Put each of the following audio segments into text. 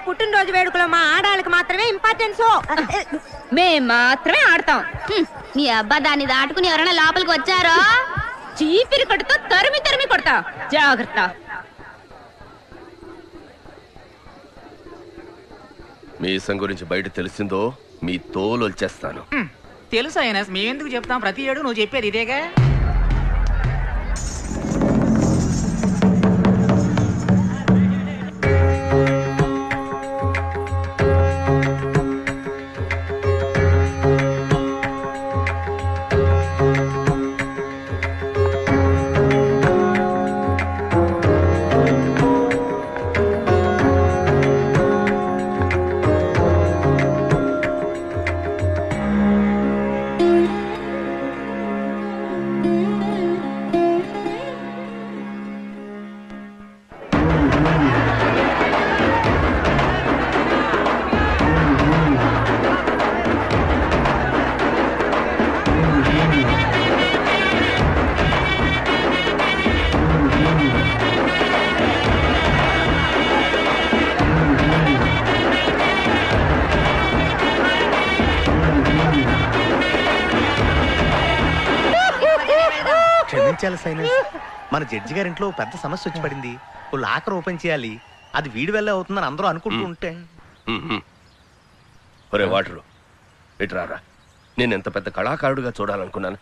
Valentine's పుట్టినరోజు వేడుకలో మా ఆడాళ్ళకి మాత్రమే ఇంపార్టెన్స్. మేం మాత్రమే ఆడతాం. నీ అబ్బా దాన్ని దాటుకుని ఎవరైనా లోపలికి వచ్చారో చీపిరి కట్టుతో తరిమి తరిమి కొడతా. జాగ్రత్త. మీసం గురించి బయట తెలిసిందో మీ తోలు వచ్చేస్తాను. తెలుసు ఆయన, మేమెందుకు చెప్తాం? ప్రతి ఏడు నువ్వు చెప్పేది ఇదేగా. మన జడ్జి గారి ఇంట్లో పెద్ద సమస్య వచ్చి పడింది. ఓ లాకర్ ఓపెన్ చేయాలి, అది వీడి వల్లే అవుతుందని అందరూ అనుకుంటూ ఉంటే. ఒరే వాటరు ఇట్రారా, నేను ఎంత పెద్ద కళాకారుడిగా చూడాలనుకున్నాను.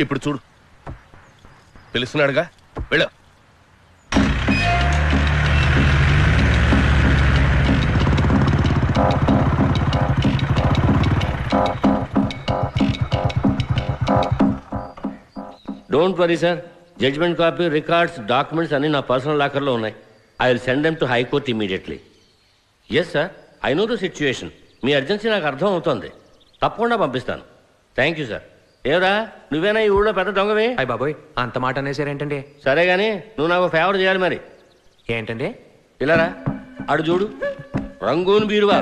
ఇప్పుడు చూడు, పిలుస్తున్నాడుగా, వెళ్ళు. Don't worry sir, judgement copy, records, documents అన్ని నా పర్సనల్ లాకర్లో ఉన్నాయి. I will send them to high court immediately. Yes sir, I know the situation. మీ అర్జెన్సీ నాకు అర్థం అవుతుంది. తప్పకుండా పంపిస్తాను. Thank you sir. ఏవరా, నువ్వేనా ఈ ఊళ్ళో పెద్ద దొంగవి? అయ్య బాబోయ్, అంత మాట అనేసారేంటండి? సరే కానీ నువ్వు నాకు ఫేవర్ చేయాలి మరి. ఏంటండి? ఇలారా, అడు చూడు, రంగూన్ బీరువా,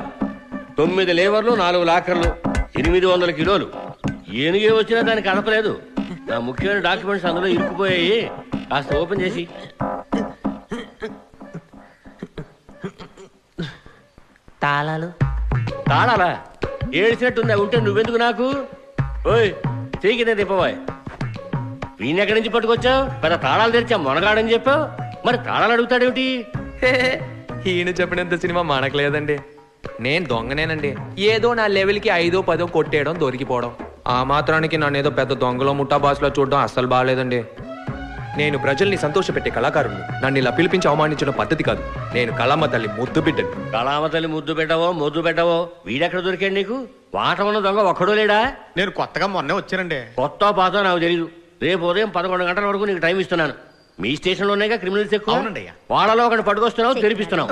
9 లేవర్లు, 4 లాకర్లు, 800 కిలోలు. ఏనుగే వచ్చినా దానికి కదపలేదు. నా ముఖ్యమైన డాక్యుమెంట్స్ అందులో ఇరుక్కుపోయాయి. కాస్త ఓపెన్ చేసి. తాళాలు తాళాలా? ఏడ్చినట్టుందా? ఉంటే నువ్వెందుకు నాకు? ఓయ్ చేయకిదే తిప్పబోయ్. వీణ్ ఎక్కడి నుంచి పట్టుకొచ్చావు? పెద్ద తాళాలు తెరిచా మొనగాడని చెప్పావు, మరి తాళాలు అడుగుతాడేమిటి? ఈయన చెప్పినంత సినిమా మనకలేదండి. నేను దొంగనేనండి. ఏదో నా లెవెల్కి 5, 10 కొట్టేయడం, దొరికిపోవడం. ఆ మాత్రానికి నన్ను ఏదో పెద్ద దొంగలో ముఠా బాస్లో చూడడం అస్సలు బాగాలేదండి. నేను ప్రజల్ని సంతోషపెట్టే కళాకారుణ్ణి. నన్ను ఇలా పిలిపించి అవమానించడం పద్ధతి కాదు. నేను కళమ్మ తల్లి ముద్దు బిడ్డను. కళామ తల్లి ముద్దు పెట్టవో మొద్దు పెట్టవో, వీడెక్కడ దొరికాడు నీకు? వాటం ఉన్న దొంగ ఒక్కడో లేడా? నేను కొత్తగా మొన్నే వచ్చానండి. కొత్త పాత నాకు తెలీదు. రేపు ఉదయం 11 గంటల వరకు నీకు టైం ఇస్తున్నాను. మీ స్టేషన్లోనేగా క్రిమినల్స్ ఎక్కువ. వాళ్ళలో ఒకటి పట్టుకొస్తున్నావు, తెరిపిస్తున్నావు.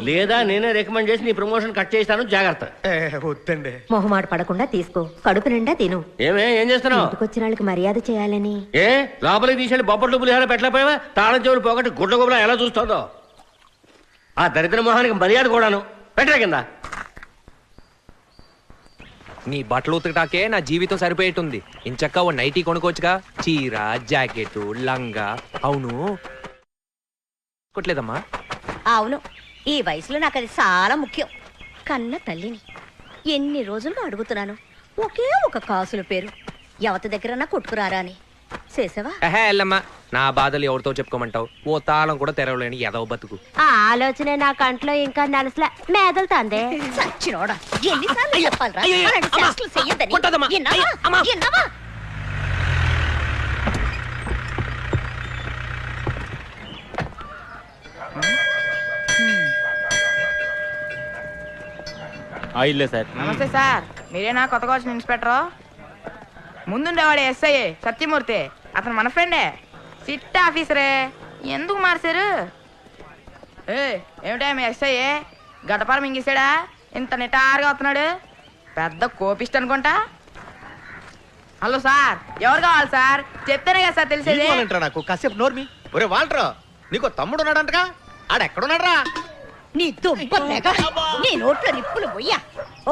లేదా నేనే రికమెండ్ చేసి నీ ప్రమోషన్ కట్ చేస్తాను, జాగ్రత్త. వద్దండి. మొహమాట పడకుండా తీసుకో, కడుపు నిండా తిను. ఏం చేస్తున్నావు? వచ్చిన వాళ్ళకి మర్యాద చేయాలని. ఏ లోపలికి తీసేది బొబ్బట్లు పులిహార పెట్టలేకపోయావా? తాళం చెవులు పోగొట్టి గుడ్ల గుబలా ఎలా చూస్తుందో. ఆ దరిద్ర మొహానికి మర్యాద కూడాను. పెట్టరా కింద. నీ బట్టలు ఉతకటాకే నా జీవితం సరిపోయేటుంది. ఇంచక్క ఓ నైటీ కొనుక్కోవచ్చుగా. చీర, జాకెట్, లంగా. అవును కొట్లేదమ్మా? అవును, ఈ వయసులో నాకు అది చాలా ముఖ్యం. కన్న తల్లిని ఎన్ని రోజులు అడుగుతున్నాను, ఒకే ఒక కాసుల పేరు ఎవరి దగ్గర కొట్టుకురారా అని. చేసావా? ఎల్లమ్మా, నా బాధలు ఎవరితో చెప్పుకోమంటావు? ఓ తాళం కూడా తెరవలేని ఎదవ బతుకు. ఆ ఆలోచనే నా కంట్లో ఇంకా నలసల మేదలుతాందే. సచ్చినోడా, ఎన్నిసార్లు చెప్పాలిరా అలాంటి చేష్టలు చెయ్యొద్దని? విన్నావా? ఇల్లే సార్. నమస్తే సార్, మీరేనా కొత్తగా వచ్చిన ఇన్స్పెక్టర్? ముందుండేవాడు ఎస్ఐ సత్యమూర్తి, అతను మన ఫ్రెండే, సిట్ ఆఫీసరే. ఎందుకు మార్చారు? ఏమిటా మీ ఎస్ఐ గడ్డపార మింగేశాడా? ఇంత నిటారుగా వస్తున్నాడు, పెద్ద కోపిస్ట్ అనుకుంటా. హలో సార్, ఎవరు కావాలి సార్? చెప్తేనే కదా సార్ తెలిసేది. నాకు కాసేపు నోర్మి. ఒరే వాల్టర్, నీకు తమ్ముడు ఉన్నాడంటగా, ఆడెక్కడున్నాడ్రా? నీ దుబ్బగా నీ నోట్లో నిప్పులు పోయ్యా.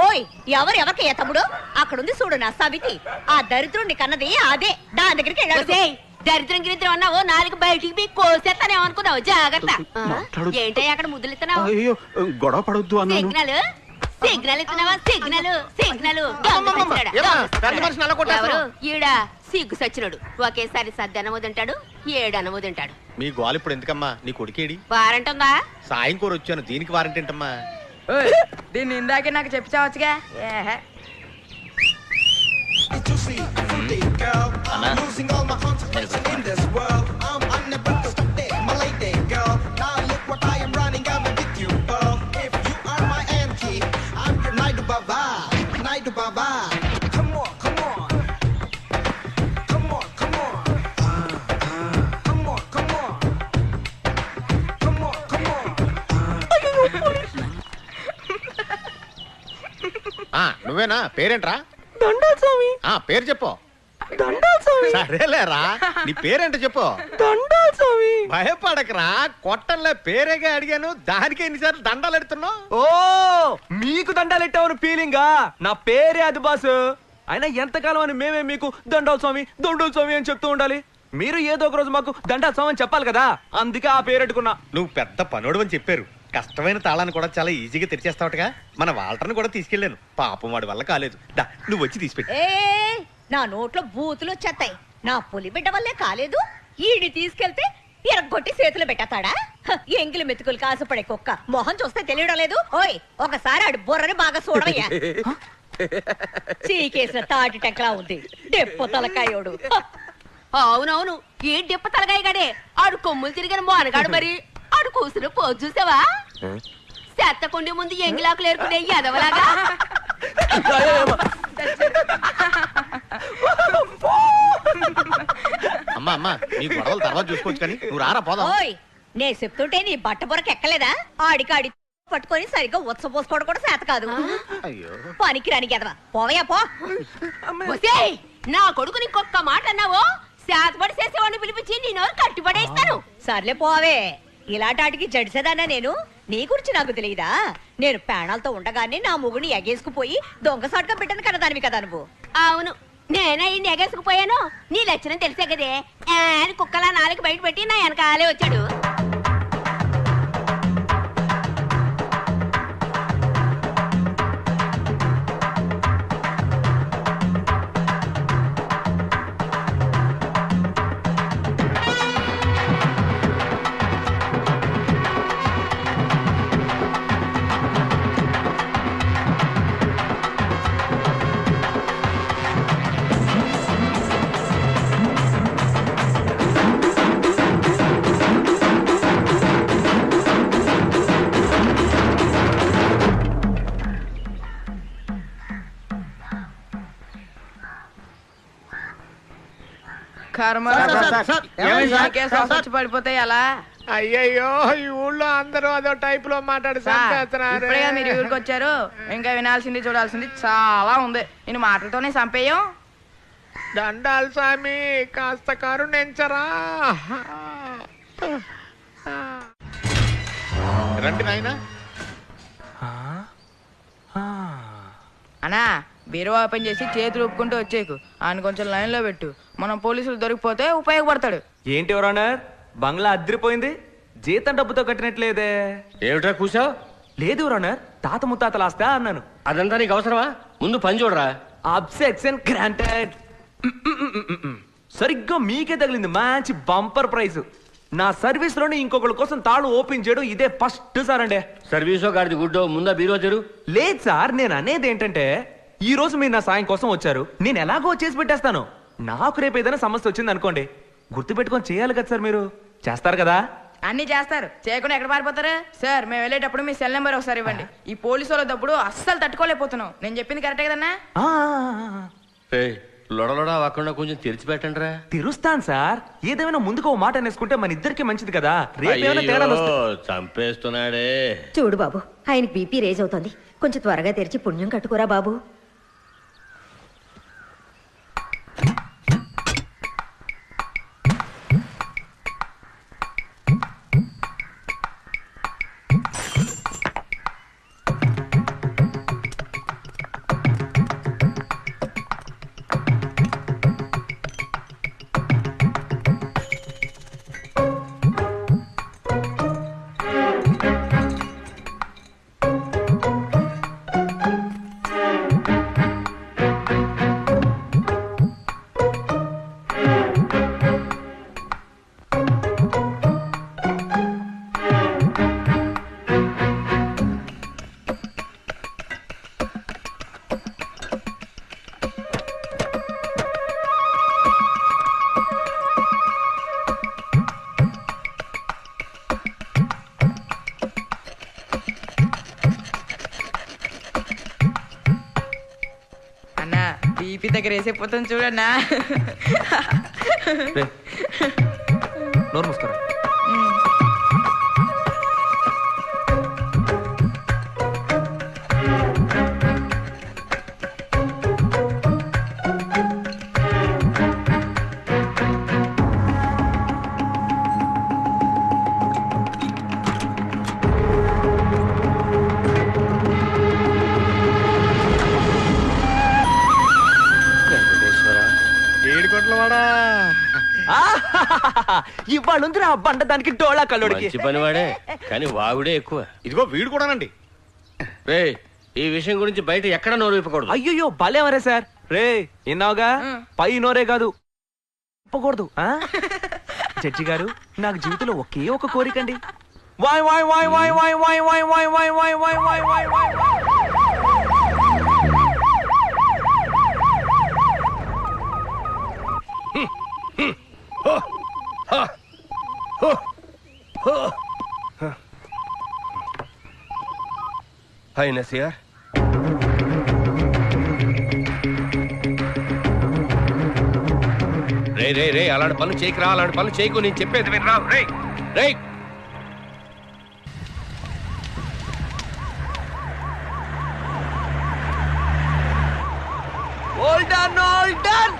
ఓయ్, ఎవరికి తమ్ముడు? అక్కడుంది చూడు నా సవితి. ఆ దరిద్రుణ్ణి కన్నది అదే, దాని దగ్గరికి వెళ్ళాడు. దరిద్రం గిరిద్రం అన్నావు నాలుగు బయటికి పోయి కోసేస్తానేమో అనుకున్నావు జాగ్రత్త ఏంటో అక్కడ ముద్దులు ఇస్తున్నావు అయ్యో గొడవ పడొద్దు అన్నాను. సిగ్నల్ సిగ్నల్ ఇస్తున్నావా సిగ్నల్ సిగ్నల్ ఎవరు ఈడ సిగ్గు సచ్చినోడు ఒకేసారి సద్ది అనవదంటాడు 7 అనవదంటాడు. మీ గోల ఇప్పుడు ఎందుకమ్మా? నీ కొడుకేడి? వారంటుందా సాయం కోరి వచ్చాను, దీనికి వారంటీ ఏంటమ్మా? దీన్ని ఇందాకే నాకు చెప్పి చావచ్చుగా. ఏహే. నువ్వేనా? పేరేంట్రా? దండాల్ స్వామి. పేరు చెప్పు. దండాల్ స్వామి. సరేలేరా, నీ పేరేంటో చెప్పు. దండాల్ స్వామి. భయపడకరా, కొట్టంలో పేరేగా అడిగాను, దానికి ఎన్నిసార్లు దండాలు ఎడుతున్నావు? ఓ మీకు దండాలు ఎట్టావని ఫీలింగా? నా పేరే అది బాసు. అయినా ఎంతకాలం అని మేమే మీకు దండాల్ స్వామి అని చెప్తూ ఉండాలి? మీరు ఏదో ఒక రోజు మాకు దండాల్ స్వామి అని చెప్పాలి కదా, అందుకే ఆ పేరు పెట్టుకున్నా. నువ్వు పెద్ద పనోడు అని చెప్పారు. కష్టమైన తాళాన్ని కూడా చాలా ఈజీగా తెరిచేస్తావుగా. మన వాల్టర్ని కూడా తీసుకెళ్ళాను, పాపం వాడి వల్ల కాలేదు. దా నువ్వు వచ్చి తీసిపెట్టి. నా నోట్లో బూతులు వచ్చేస్తాయి. నా పులి బిడ్డ వల్లే కాలేదు, ఈడి తీసుకెళ్తే ఎరగొట్టి చేతులు పెట్టేస్తాడా? ఎంగిలి మెతుకులు కాసుపడే కుక్క మొహం చూస్తే తెలియడం లేదు. ఓయ్ ఒకసారి ఆడి బుర్రని బాగా చూడవయ్యా. చీకేసిన తాటి టెంకలా ఉంది డెప్పు తలకాయోడు. అవునవును ఏ డిప్ప తలగాయ గడే ఆడు కొమ్ములు తిరిగిన మోనగాడు. మరి ఆడు కూసులు పోజు చూసావా? చెత్త కొండే ముందు ఎంగిలాకులు ఏరుకునే ఎదవలాగా. అమ్మా అమ్మా, నీ గొడవలు తర్వాత చూసుకోవచ్చు కానీ నువ్వు రారా పోదాం. ఓయ్ నే చెప్తుంటే నీ బట్ట బొరకు ఎక్కలేదా? ఆడికాడి పట్టుకొని సరిగ్గా ఉత్సపోసుకోవడం కూడా చేత కాదు. పనికి రానికి ఎదవా, పోవయ్యా పో. ఒసేయ్, నా కొడుకుని ఇంకొక్క మాట అన్నావో శాతపడి చేసేవాడిని పిలిపించి నీ నోరు కట్టిపడేస్తాను. సర్లే పోవే. ఇలాంటాటికి జడిసేదానా నేను? నీ గురించి నాకు తెలియదా? నేను ప్రాణాలతో ఉండగానే నా మొగుని ఎగేసుకుపోయి దొంగసాటుగా పెట్టను కన్నదానివి కదా నువ్వు. అవును, నేనే ఈ ఎగేసుకుపోయాను. నీ లక్షణం తెలిసే కదే అని కుక్కలా 4 బయట పెట్టి నా వెనకాలే వచ్చాడు. పడిపోతాయి అలా. అయ్యయ్యో, ఈ ఊళ్ళో అందరూ అదో టైప్ లో ఇప్పుడే మీరు ఊరికి వచ్చారు, ఇంకా వినాల్సింది చూడాల్సింది చాలా ఉంది. నేను మాటలతోనే చంపేయం. దండాల్ స్వామి కాస్త కరుణించరా. రండి నాయనా. అన్నా బీరువా ఓపెన్ చేసి చేతులు ఊపుకుంటూ వచ్చేకు. ఆయన కొంచెం లైన్ లో పెట్టు, మనం పోలీసులు దొరికిపోతే ఉపయోగపడతాడు. ఏంటి ఎవరన్నారు? బంగ్లా అద్దరిపోయింది, జీతం డబ్బుతో కట్టినట్లేదే. ఏమిట్రా కూసావు? లేదు ఎవరన్నారు, తాత ముత్తాతలు ఆస్తా అన్నాను. అదంతా నీకు అవసరమా? ముందు పని చూడరా. అబ్సెక్షన్ గ్రాంటెడ్. సరిగ్గా మీకే తగిలింది మంచి బంపర్ ప్రైజ్. నా సర్వీస్ లోనే ఇంకొకరి కోసం తాళం ఓపెన్ చేయడం ఇదే ఫస్ట్ సార్ అండి. సర్వీసో గాడిది గుడ్డో, ముందా బీరో తెరు. లేదు సార్, నేను అనేది ఏంటంటే ఈ రోజు మీరు నా సాయం కోసం వచ్చారు, నేను ఎలాగో చేసి పెట్టేస్తాను. నాకు రేపు ఏదైనా సమస్య వచ్చింది అనుకోండి, గుర్తు పెట్టుకొని చేయాలి కదా సార్. మీరు చేస్తారు కదా? అన్ని చేస్తారు, చేయకుండా ఎక్కడ పారిపోతారు సార్? మేము వెళ్ళేటప్పుడు మీ సెల్ నెంబర్ ఒకసారి ఇవ్వండి. ఈ పోలీసు వాళ్ళ తప్పుడు అస్సలు తట్టుకోలేకపోతున్నాం. నేను చెప్పింది కరెక్టే కదన్నా? లొడలొడ అవ్వకుండా కొంచెం తెరిచిపెట్టండి రా. తెరుస్తాను సార్, ఏదేమైనా ముందుకు ఓ మాట అనేసుకుంటే మన ఇద్దరికి మంచిది కదా. రేపు తేడాలు చంపేస్తున్నాడే. చూడు బాబు, ఆయనకి బీపీ రేజ్ అవుతోంది, కొంచెం త్వరగా తెరిచి పుణ్యం కట్టుకోరా బాబు. బీపీ దగ్గర వేసేపోతాను చూడన్నా. నోరు మూసుకోరా. ఇవాళ ఉంది ఆ బండ దానికి డోళా కల్లుడికి. మంచి పనివాడే కానీ వాగుడే ఎక్కువ. ఇదిగో వీడు కూడానండి. రే ఈ విషయం గురించి బయట ఎక్కడ నోరు విప్పకూడదు. అయ్యో భలేవరే సార్. రే విన్నావుగా, పై నోరే కాదు చెప్పకూడదు. జడ్జి గారు, నాకు జీవితంలో ఒకే ఒక కోరికండి. వాయ్ వాయ్ వాయ్ వాయ్ వాయ్ వాయ్ వాయ్ వాయ్ వాయ్ వాయ్ వాయ్ వాయ్ వాయ్ వాయ్. హాయ్ నసియర్. రే రే రే అలాంటి పనులు చేయకురా, అలాంటి పనులు చేయకు, నేను చెప్పేది వినరా. రే రే All done, all done.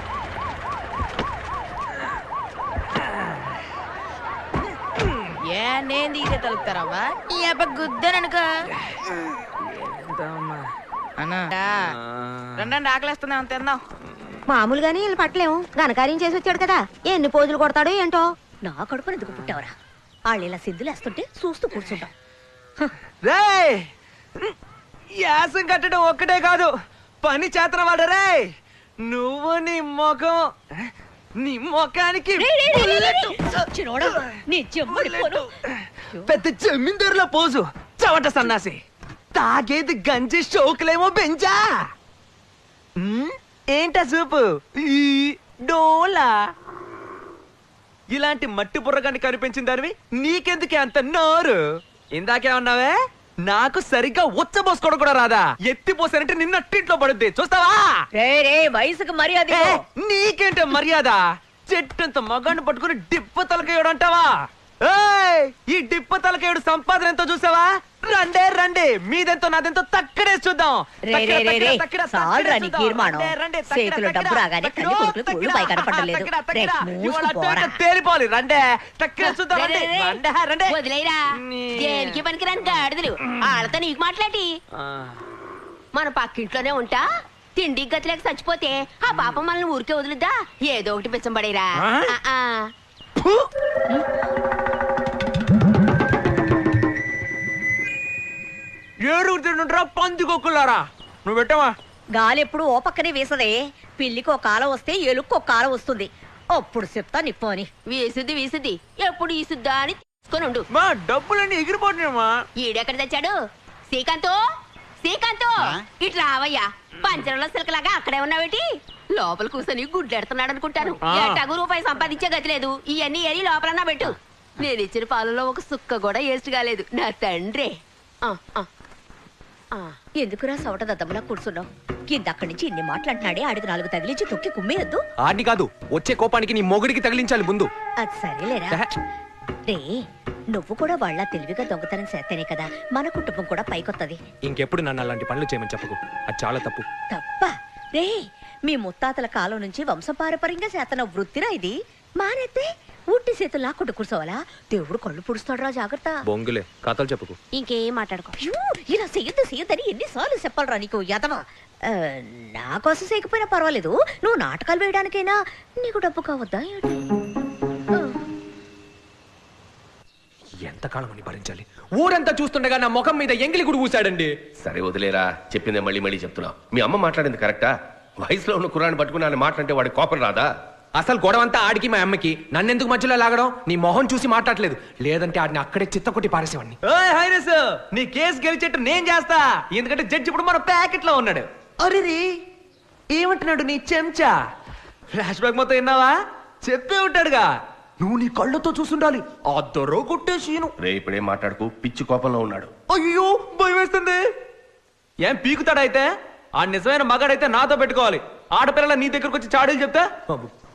ఏ నేను తీసే తలుపుతారావా ఈ అబ్బ గుద్దననుకో అన్నా. రండి ఆకలేస్తుందా తిందాం. మామూలుగానే వీళ్ళు పట్టలేము, ఘనకార్యం చేసి వచ్చాడు కదా, ఎన్ని పోజులు కొడతాడో ఏంటో. నా కడుపుని ఎందుకు పుట్టావరా? వాళ్ళు ఇలా సింధులేస్తుంటే చూస్తూ కూర్చుంటాం. రే యాసం కట్టడం ఒక్కటే కాదు, పని చేతన వాడరే. నువ్వు నీ ముఖానికి పెద్ద జమీందారుల పోజు, చవట సన్నాసి. తాగేది గంజి షోకులేమో బెంజా. ఏంటా సూపు ఈ డోలా. ఇలాంటి మట్టి బుర్రగాన్ని కనిపించిన దానివి నీకెందుకే అంత నోరు? ఇందాకేమన్నావే? నాకు సరిగ్గా ఉచ్చబోసుకోవడం కూడా రాదా? ఎత్తిపోసానంటే నిన్న టింట్లో పడుద్ది, చూస్తావా? వయసుకు మర్యాద. నీకేంటే మర్యాద? చెట్టంత మగాన్ని పట్టుకుని డిప్ప తలకేయడం అంటావా? ఈ డిప్ప తలకేయుడు సంపాదన ఎంతో చూసావా? రండే రండి, మీదెంతో నాదెంతో తక్కడేసి చూద్దాం. తేలిపోవాలి. రండే తక్కడే చూద్దాం. వదిలేరా, దేనికి పనికిరాని గాడిదలు వాళ్ళతో నీకు మాట్లాడి. మన పక్కింట్లోనే ఉంటా, తిండి గతిలేక చచ్చిపోతే ఆ పాపం మనల్ని ఊరికే వదులుద్దా? ఏదో ఒకటి పిచ్చం పడేరా. ఏడుగుతుండ్రా పందికొక్కులారా. నువ్వు పెట్టవా? గాలెప్పుడు ఓ పక్కనే వీసదే. పిల్లికి ఒక కాలం వస్తే ఎలుక్కు ఒక కాలం వస్తుంది. అప్పుడు చెప్తా నిప్పు అని. వీసుద్ది వీసుద్ది ఎప్పుడు ఈసుద్దా అని తీసుకొని ఉండు. మా డబ్బులన్నీ ఎగిరిపోతున్నాయమ్మా. ఈడెక్కడ తెచ్చాడు? శ్రీకాంతో శ్రీకాంతో ఇట్లా రావయ్యా. పంచరంలో సిలకలాగా అక్కడే ఉన్నావేటి? లోపల కూర్చొని గుడ్లెడుతున్నాడు అనుకుంటాను. ఎట్టగు రూపాయి సంపాదించే గతి లేదు. ఇవన్నీ ఏరి లోపలన్నా పెట్టు. నేను ఇచ్చిన పాలలో ఒక సుక్క కూడా వేస్ట్ కాలేదు. నా తండ్రే. ఎందుకురా సవట దద్దమ్మలా కూర్చున్నావు? కిందక్కడి నుంచి ఇన్ని మాట్లాడినాడే, ఆడికి 4 తగిలించి తొక్కి కుమ్మేయద్దు. ఆడిని కాదు, వచ్చే కోపానికి నీ మొగుడికి తగిలించాలి ముందు. అది సరేలేరా. రే నువ్వు కూడా వాళ్ళ తెలివిగా దొంగతనం చేస్తేనే కదా మన కుటుంబం కూడా పైకొత్తది. ఇంకెప్పుడు నన్ను అలాంటి పనులు చేయమని చెప్పకు, అది చాలా తప్పు. తప్ప రే, మీ ముత్తాతల కాలం నుంచి వంశపారపర్యంగా చేతన వృత్తిరా ఇది. మానేస్తే ఉట్టి చేతులు లాక్కుంటూ కూర్చోవాలా? దేవుడు కళ్ళు పుడుస్తాడు రా, జాగ్రత్త. బొంగులే, కథలు చెప్పుకు. ఇంకేం మాట్లాడుకో. ఇలా చెయ్యొద్దని ఎన్నిసార్లు చెప్పాలరా నీకు యదవా? నా కోసం చేయకపోయినా పర్వాలేదు, నువ్వు నాటకాలు వేయడానికైనా నీకు డబ్బు కావద్దా? ఎంతకాలం అని భరించాలి? ఊరంతా చూస్తుండగా నా ముఖం మీద ఎంగిలి గుడి ఊసాడండి. సరే వదిలేరా, చెప్పిందే మళ్ళీ మళ్ళీ చెప్తున్నావు. మీ అమ్మ మాట్లాడింది కరెక్టా? వయసులో ఉన్న కుర్రాన్ని పట్టుకుని ఆయన మాట్లాడితే వాడి కోపం రాదా? అసలు గొడవంతా ఆడికి మా అమ్మకి, నన్నెందుకు మధ్యలో లాగడం? నీ మొహం చూసి మాట్లాడలేదు, లేదంటే ఆడిని అక్కడే చిత్తకొట్టి పారేసేవాడిని. నీ కేసు గెలిచేట్టు నేను చేస్తా, ఎందుకంటే జడ్జి ఇప్పుడు మన ప్యాకెట్ లో ఉన్నాడు. అరే ఏమంటున్నాడు నీ చెంచా? ఫ్లాష్ బ్యాక్ మొత్తం విన్నావా? చెప్పే ఉంటాడుగా. నువ్వు నీ కళ్ళతో చూసుండాలి. ఆ దొర కొట్టేసీను. రే ఇప్పుడేం మాట్లాడుకు, పిచ్చి కోపంలో ఉన్నాడు. అయ్యో భయం వేస్తుంది. ఏం పీకుతాడైతే? ఆ నిజమైన మగాడైతే నాతో పెట్టుకోవాలి. ఆడపిల్లల నీ దగ్గరకు వచ్చి చాడీలు చెప్తా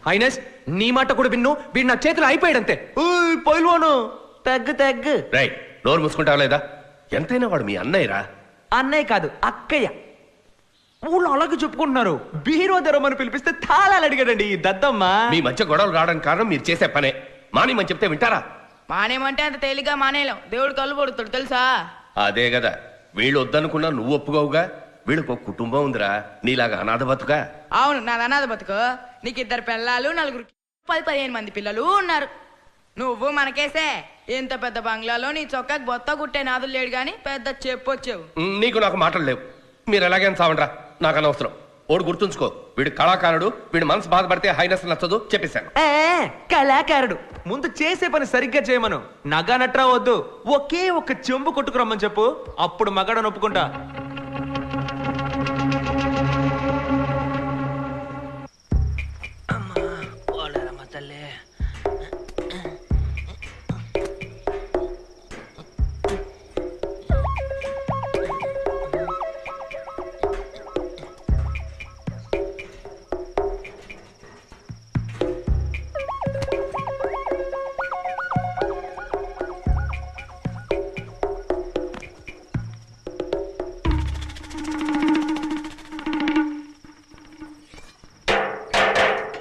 హైనస్ నీ మాట కూడా విన్ను వీడు నా చేతిలో అయిపోయాడంతే పొయిల్వాను తగ్గు రైట్ నోరు మూసుకుంటావా లేదా? ఎంతైనా వాడు మీ అన్నయ్యరా. అన్నయ్య కాదు అక్కయ్య. ఊళ్ళో అలాగే చెప్పుకుంటున్నారు. బీరో తెరమని పిలిపిస్తే తాళాలు అడిగాడండి ఈ దద్దమ్మ. మీ మధ్య గొడవలు రావడానికి కారణం మీరు చేసే పనే. మానేమని చెప్తే వింటారా? మానేమంటే అంత తేలిగ్గా మానేయలేం. దేవుడు కళ్ళు పడుతాడు తెలుసా? అదే కదా, వీళ్ళు వద్దనుకున్నా నువ్వు ఒప్పుకోవుగా. వీళ్ళకు ఒక కుటుంబం ఉందిరా, నీలాగా అనాథ బతుకా. అవును, నాది అనాథ బతుకు. నీకు 2 పిల్లలు, 4 10-15 మంది పిల్లలు ఉన్నారు. నువ్వు మనకేసే ఇంత పెద్ద బంగ్లాలో నీ చొక్కాకి బొత్త కుట్టే నాదులు లేడు గాని పెద్ద చెప్పొచ్చావు. నీకు నాకు మాటలు లేవు. మీరు ఎలాగే చావండ్రా, నాకు అనవసరం. ఓడు గుర్తుంచుకో, వీడు కళాకారుడు. వీడి మనసు బాధపడితే హైనస్ నచ్చదు చెప్పేశాను. కళాకారుడు ముందు చేసే పని సరిగ్గా చేయమను. నగా నట్రా వద్దు, ఒకే ఒక చెంబు కొట్టుకురమ్మని చెప్పు, అప్పుడు మగాడని ఒప్పుకుంటా.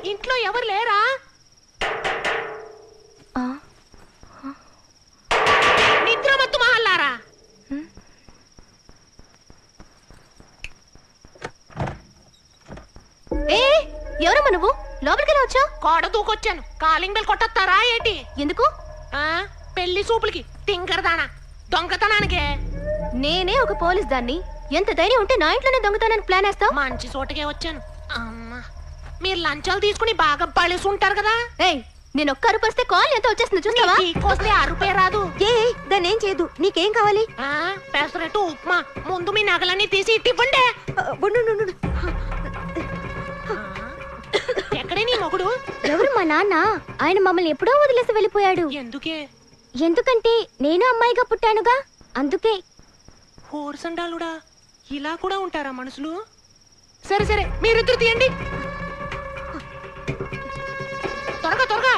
ఇంట్లో ఎవరు లేరా? నిద్రమత్తు మహల్లారా. ఎవరమ్మా నువ్వు? లోపలికి వచ్చావు? కోడ దూకొచ్చాను. కాలింగ్ బెల్ కొట్టొస్తారా ఏంటి? ఎందుకు? పెళ్లి సూపులకి తింగరదానా దొంగతనానికే. నేనే ఒక పోలీస్ దాన్ని. ఎంత ధైర్యం ఉంటే నా ఇంట్లోనే దొంగతనానికి ప్లాన్ వేస్తావు? మంచి చోటకే వచ్చాను. అమ్మా, మీరు లంచాలు తీసుకుని బాగా పడేసి ఉంటారు కదా. ఏయ్, నేను ఒక్క అరుపు వస్తే కాల్ ఎంత వచ్చేస్తుంది చూస్తావా? కోస్తే అరుపే రాదు. దాన్ని ఏం చేయదు. నీకేం కావాలి? పెసరట్టు ఉప్మా. ముందు మీ నగలన్నీ తీసి ఇవ్వండి. ఎక్కడే నీ మొగుడు? ఎవరు? మా నాన్న. ఆయన మమ్మల్ని ఎప్పుడో వదిలేసి వెళ్ళిపోయాడు. ఎందుకే? ఎందుకంటే నేను అమ్మాయిగా పుట్టానుగా, అందుకే. హోర్సండాలుడా, ఇలా కూడా ఉంటారా మనుషులు? సరే సరే, మీరిద్దరు తీయండి త్వరగా.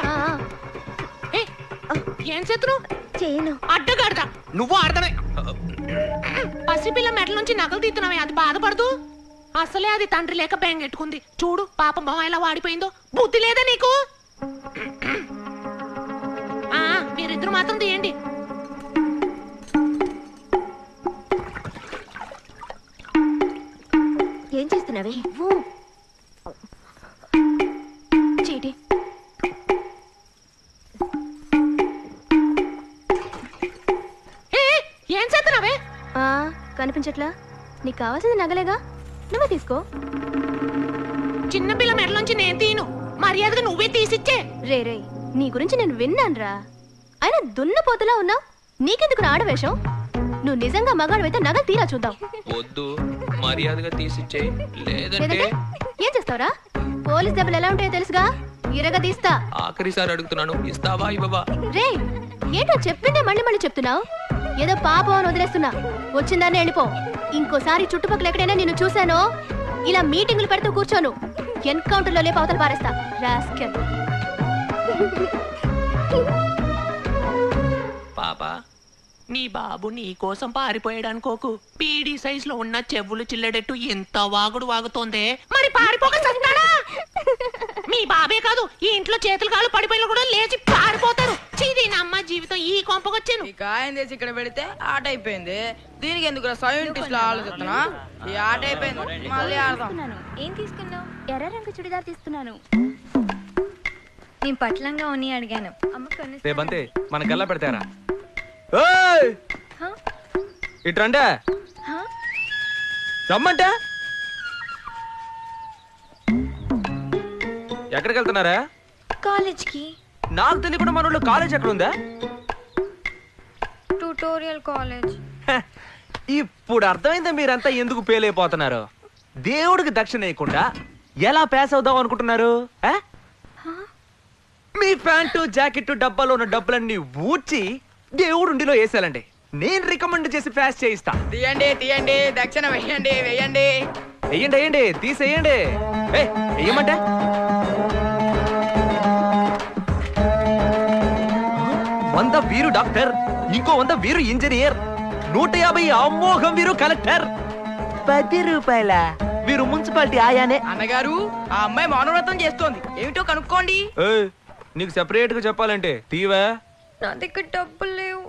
ఏం చేతులు చేయను. అడ్డగాడదా నువ్వు అర్థమే. పసిపిల్ల మెడల నుంచి నగలు తీస్తున్నావే, అది బాధపడదు. అసలే అది తండ్రి లేక బెంగెట్టుకుంది. చూడు పాపం మొహం ఎలా వాడిపోయిందో. బుద్ధి లేదా నీకు? మీరిద్దరు మాత్రం తీయండి. ఏం చేస్తున్నావే? చీటి. ఏం చేస్తున్నావే? కనిపించట్లా? నీకు కావాల్సింది నగలేగా, నువ్వే తీసుకో. చిన్నపిల్ల మెడలోంచి నేను తీను, మర్యాదగా నువ్వే తీసిచ్చే. రే, నీ గురించి నేను విన్నానురా. అయినా దున్నపోతులా ఉన్నావు. నీకెందుకు ఆడవేషం? నువ్వు నిజంగా మగాడివైతే నగలు తీరా చూద్దాం. వద్దు, మర్యాదగా తీసిచ్చే. లేదంటే ఏం చేస్తావురా? పోలీస్ దెబ్బలు ఎలా ఉంటాయో తెలుసుగా, ఇరగా తీస్తా. ఆఖరిసారి అడుగుతున్నాను, ఇస్తావా ఇవ్వవా? రే, ఏంటో చెప్పిందే మళ్ళీ చెప్తున్నావు. ఏదో పాపం అని వదిలేస్తున్నా. వచ్చిందాన్ని వెళ్ళిపో. ఇంకోసారి చుట్టుపక్కల ఎక్కడైనా నిన్ను చూశానో, ఇలా మీటింగులు పెడుతూ కూర్చోను, ఎన్కౌంటర్ లో లేపు అవతల పారేస్తా. రాస్కెల్. పాపా, నీ బాబు నీ కోసం పారిపోయాడు అనుకోకు. పీడీ సైజ్ లో ఉన్న చెవులు చిల్లడెట్టు ఎంత వాగుడు వాగుతోందే. మరి పారిపోక చస్తాడా? మీ బాబే కాదు, ఈ ఇంట్లో చేతులు కాళ్ళు పడిపోయిన కూడా లేచి పారిపోతారు. చీది నమ్మ జీవితం ఈ కొంపకొచ్చాను. ఈ కాయం చేసి ఇక్కడ పెడితే ఆట అయిపోయింది. దీనికి ఎందుకు సైంటిస్ట్ లో ఆలోచిస్తున్నా? ఈ ఆట అయిపోయింది, మళ్ళీ ఆడదాం. ఏం తీసుకున్నావు? ఎర్ర రంగు చుడిదార్ తీసుకున్నాను. నేను పట్లంగా ఉన్ని అడిగాను. రేపంతే మనకెల్లా పెడతారా? ఇట్రంటే రమ్మంటే ఎక్కడికి వెళ్తున్నారా? కాలేజ్కి. నాకు తెలియకుండా మన ఊళ్ళో కాలేజ్ ఎక్కడ ఉందా? Tutorial college. ఇప్పుడు అర్థమైందా మీరంతా ఎందుకు ఫెయిల్ అయిపోతున్నారు? దేవుడికి దక్షిణ వేయకుండా ఎలా పాస్ అవుదాం అనుకుంటున్నారు? మీ ప్యాంటు జాకెట్ డబ్బాలో ఉన్న డబ్బులన్నీ ఊడ్చి దేవుడు ఉండిలో వేసాలండి. నేను రికమెండ్ చేసి పాస్ చేయిస్తా. తీయండి, దక్షిణ వేయండి. వెయ్యండి వెయ్యండి తీసేయండి. వెయ్యమంటే 100 వీరు డాక్టర్, ఇంకో 100 వీరు ఇంజనీర్, 150 అమోఘం వీరు కలెక్టర్, 10 రూపాయల వీరు మున్సిపాలిటీ ఆయానే. అన్నగారు ఆ అమ్మాయి మౌనవ్రతం చేస్తోంది, ఏమిటో కనుక్కోండి. నీకు సెపరేట్ గా చెప్పాలంటే తీవా. నా దగ్గర డబ్బులు లేవు.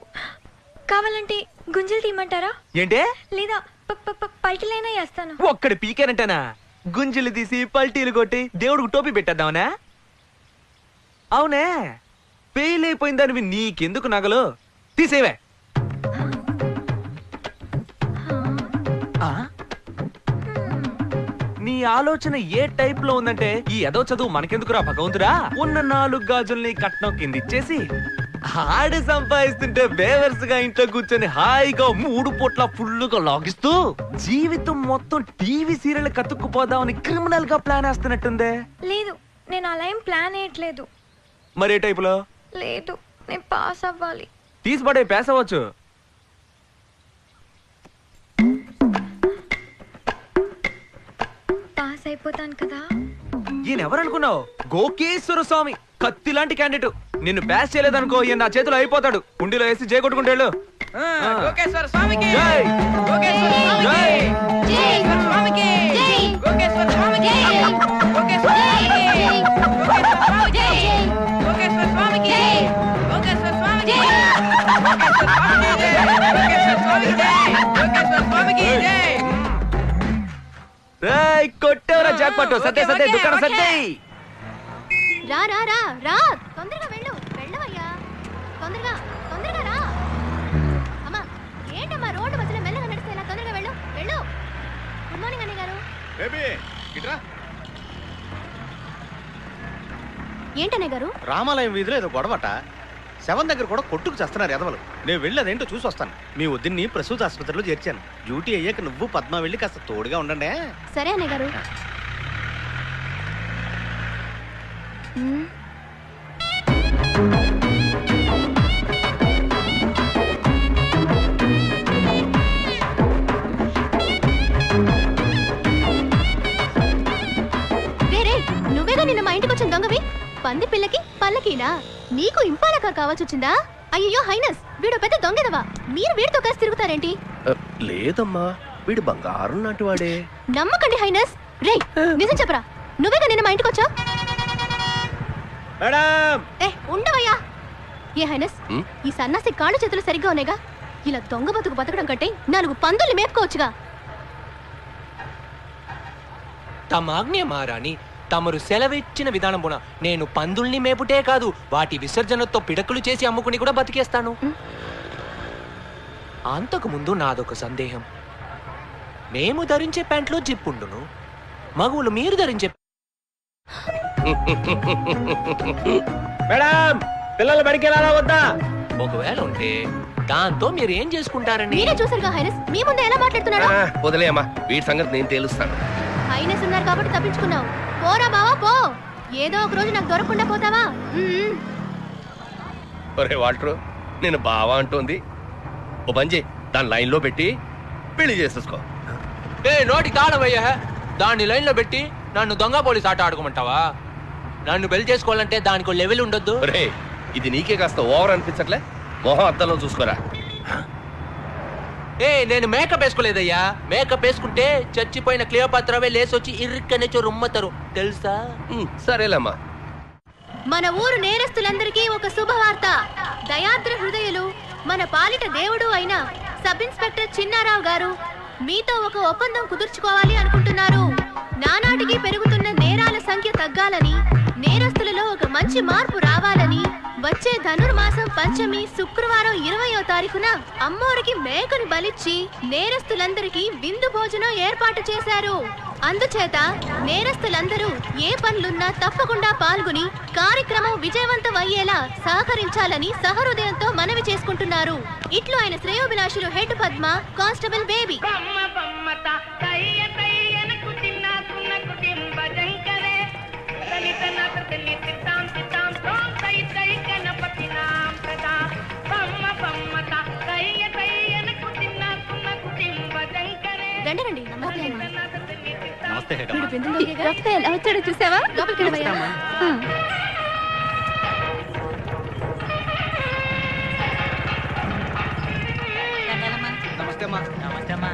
కావాలంటే గుంజలు తీయమంటారా? ఏంటే? లేదా పల్టీలైనా వేస్తాను. ఒక్కడి పీకేనంటేనా? గుంజలు తీసి పల్టీలు కొట్టి దేవుడికి టోపీ పెట్టేద్దామనా? అవునే, ఫెయిల్ అయిపోయిందానివి నీకెందుకు నగలు? తీసేవే. నీ ఆలోచన ఏ టైప్ లో ఉందంటే, ఈ ఎదో చదువు మనకెందుకురా భగవంతురా, ఉన్న 4 గాజుల్ని కట్నం కింద ఇచ్చేసి ఆడి సంపాదిస్తుంటే బేవర్స్ గా ఇంట్లో కూర్చొని హాయిగా 3 పూట్ల ఫుల్లుగా లాగిస్తూ జీవితం మొత్తం టీవీ సీరియల్ కతుక్కుపోదామని క్రిమినల్ గా ప్లాన్ వేస్తున్నట్టుందే. లేదు, నేను అలా ఏం ప్లాన్ వేయట్లేదు. మరే టైపులో? లేదు, నేను పాస్ అవ్వాలి. తీసిపడే పాస్ అవ్వచ్చు. పాస్ అయిపోతాను కదా. ఈయన ఎవరనుకున్నావు? గోకేశ్వర స్వామి, కత్తి లాంటి క్యాండిడేట్. నిన్ను పాస్ చేయలేదనుకో, ఈయన నా చేతిలో అయిపోతాడు. ఉండిలో వేసి జై కొట్టుకుంటాడు. లోకేశ్వర స్వామికి జై. లోకేశ్వర స్వామికి జై. లోకేశ్వర స్వామికి లోకేశ్వర స్వామికి లోకేశ్వర స్వామికి లోకేశ్వర స్వామికి లోకేశ్వర స్వామికి లోకేశ్వర స్వామికి జై. రేయ్, కొట్టేవరా జాక్పాట్. సత్తే సత్తే దుకాణం సత్తే. రా రా రా రా, తొందరగా వెళ్ళు. వెళ్ళవయ్యా, తొందరగా తొందరగా రా. అమ్మా, ఏంటమ్మా రోడ్డు మధ్యలో మెల్లగా నడిస్తే ఇలా? తొందరగా వెళ్ళు వెళ్ళు. గుడ్ మార్నింగ్ అన్నయ్య గారు. ఏంటన్నయ్య గారు? రామాలయం వీధిలో ఏదో గొడవట. శవం దగ్గర కూడా కొట్టుకు చేస్తున్నారు ఎదవలు. నేను వెళ్ళి అదేంటో చూసి వస్తాను. మీ వద్దని ప్రసూతి ఆసుపత్రిలో చేర్చాను. డ్యూటీ అయ్యాక నువ్వు పద్మ వెళ్ళి కాస్త తోడుగా ఉండండి. సరే అన్నయ్య గారు. నువ్వేగా నిన్న మా ఇంటికి వచ్చిన దొంగవి. పంది పిల్లకి పల్లకీనా? నీకు ఇంపాల కార్ కావాల్సి వచ్చిందా? అయ్యో హైనస్, వీడు పెద్ద దొంగదవా. మీరు వీడితో కలిసి తిరుగుతారేంటి? లేదమ్మా, వీడు బంగారం లాంటి వాడే. నమ్మకండి హైనస్. రే, నిజం చెప్పరా, నువ్వేగా నిన్న మా ఇంటికి వచ్చావు? ఉండవయ్యా. ఏ హైనస్, ఈ సన్నాసి కాళ్ళు చేతులు సరిగ్గా ఉన్నాయిగా? ఇలా దొంగ బతుకు బతకడం కంటే 4 పందుల్ని మేపుకోవచ్చుగా. తమాజ్ఞ మహారాణి, తమరు సెలవిచ్చిన విధానమున నేను పందుల్ని మేపుటే కాదు, వాటి విసర్జనతో పిడకలు చేసి అమ్ముకుని కూడా బతికేస్తాను. అంతకు ముందు నాదొక సందేహం. మేము ధరించే ప్యాంట్లో జిప్పుండును, మగువులు మీరు ధరించే మేడం, పిల్లలు బడికి వెళ్ళాలా వద్దా? ఒకవేళ ఉంటే దాంతో మీరు ఏం చేసుకుంటారని? మీరే చూసారుగా హైనస్, మీ ముందే ఎలా మాట్లాడుతున్నాడు. వదిలేయమ్మా, వీటి సంగతి నేను తేలుస్తాను. హైనస్ ఉన్నారు కాబట్టి తప్పించుకున్నావు. పోరా బావా పో, ఏదో ఒక రోజు నాకు దొరకకుండా పోతావా? ఒరే వాల్టరు, నేను బావా అంటోంది. ఓ బంజీ, దాని లైన్ లో పెట్టి పెళ్లి చేసేసుకో. నోటి తాళమయ్యా, దాన్ని లైన్ లో పెట్టి నన్ను దొంగ పోలీస్ ఆట ఆడుకోమంటావా? నన్ను పెళ్లి చేసుకోవాలంటే దానికి లెవెల్ ఉండొద్దు. రే, ఇది నీకే కాస్త ఓవర్ అనిపించట్లే? మొహం అద్దంలో చూసుకోరా. నేను మేకప్ వేసుకోలేదయ్యా. మేకప్ వేసుకుంటే చచ్చిపోయిన క్లియోపాత్రవే లేసొచ్చి ఇరుక్కనే రుమ్మతారు తెలుసా? సరేలేమ్మా. మన ఊరు నేరస్తులందరికీ ఒక శుభవార్త. దయాద్ర హృదయులు, మన పాలిట దేవుడు అయిన సబ్ ఇన్స్పెక్టర్ చిన్నారావు గారు మీతో ఒక ఒప్పందం కుదుర్చుకోవాలి అనుకుంటున్నారు. నానాటికి పెరుగుతున్న నేరాల సంఖ్య తగ్గాలని, నేరస్తులలో ఒక మంచి మార్పు రావాలని వచ్చే ధనుర్మాసం పంచమి శుక్రవారం 20వ తారీఖున అమ్మోరికి మేకను బలిచ్చి నేరస్తులందరికీ విందు భోజనం ఏర్పాటు చేశారు. అందుచేత నేరస్తులందరూ ఏ పనులున్నా తప్పకుండా పాల్గొని కార్యక్రమం విజయవంతం అయ్యేలా సహకరించాలని సహృదయంతో మనవి చేసుకుంటున్నారు. ఇట్లు ఆయన శ్రేయోభిలాషులు హెడ్ పద్మ, కానిస్టేబుల్ బేబీ. రండి రండి. వీడు బిందెలు దొరికేగా? రొక్క ఎలా వచ్చాడో చూసావా? లోపలికి వెళ్ళవయ్యా. నమస్తే అమ్మా. నమస్తే అమ్మా.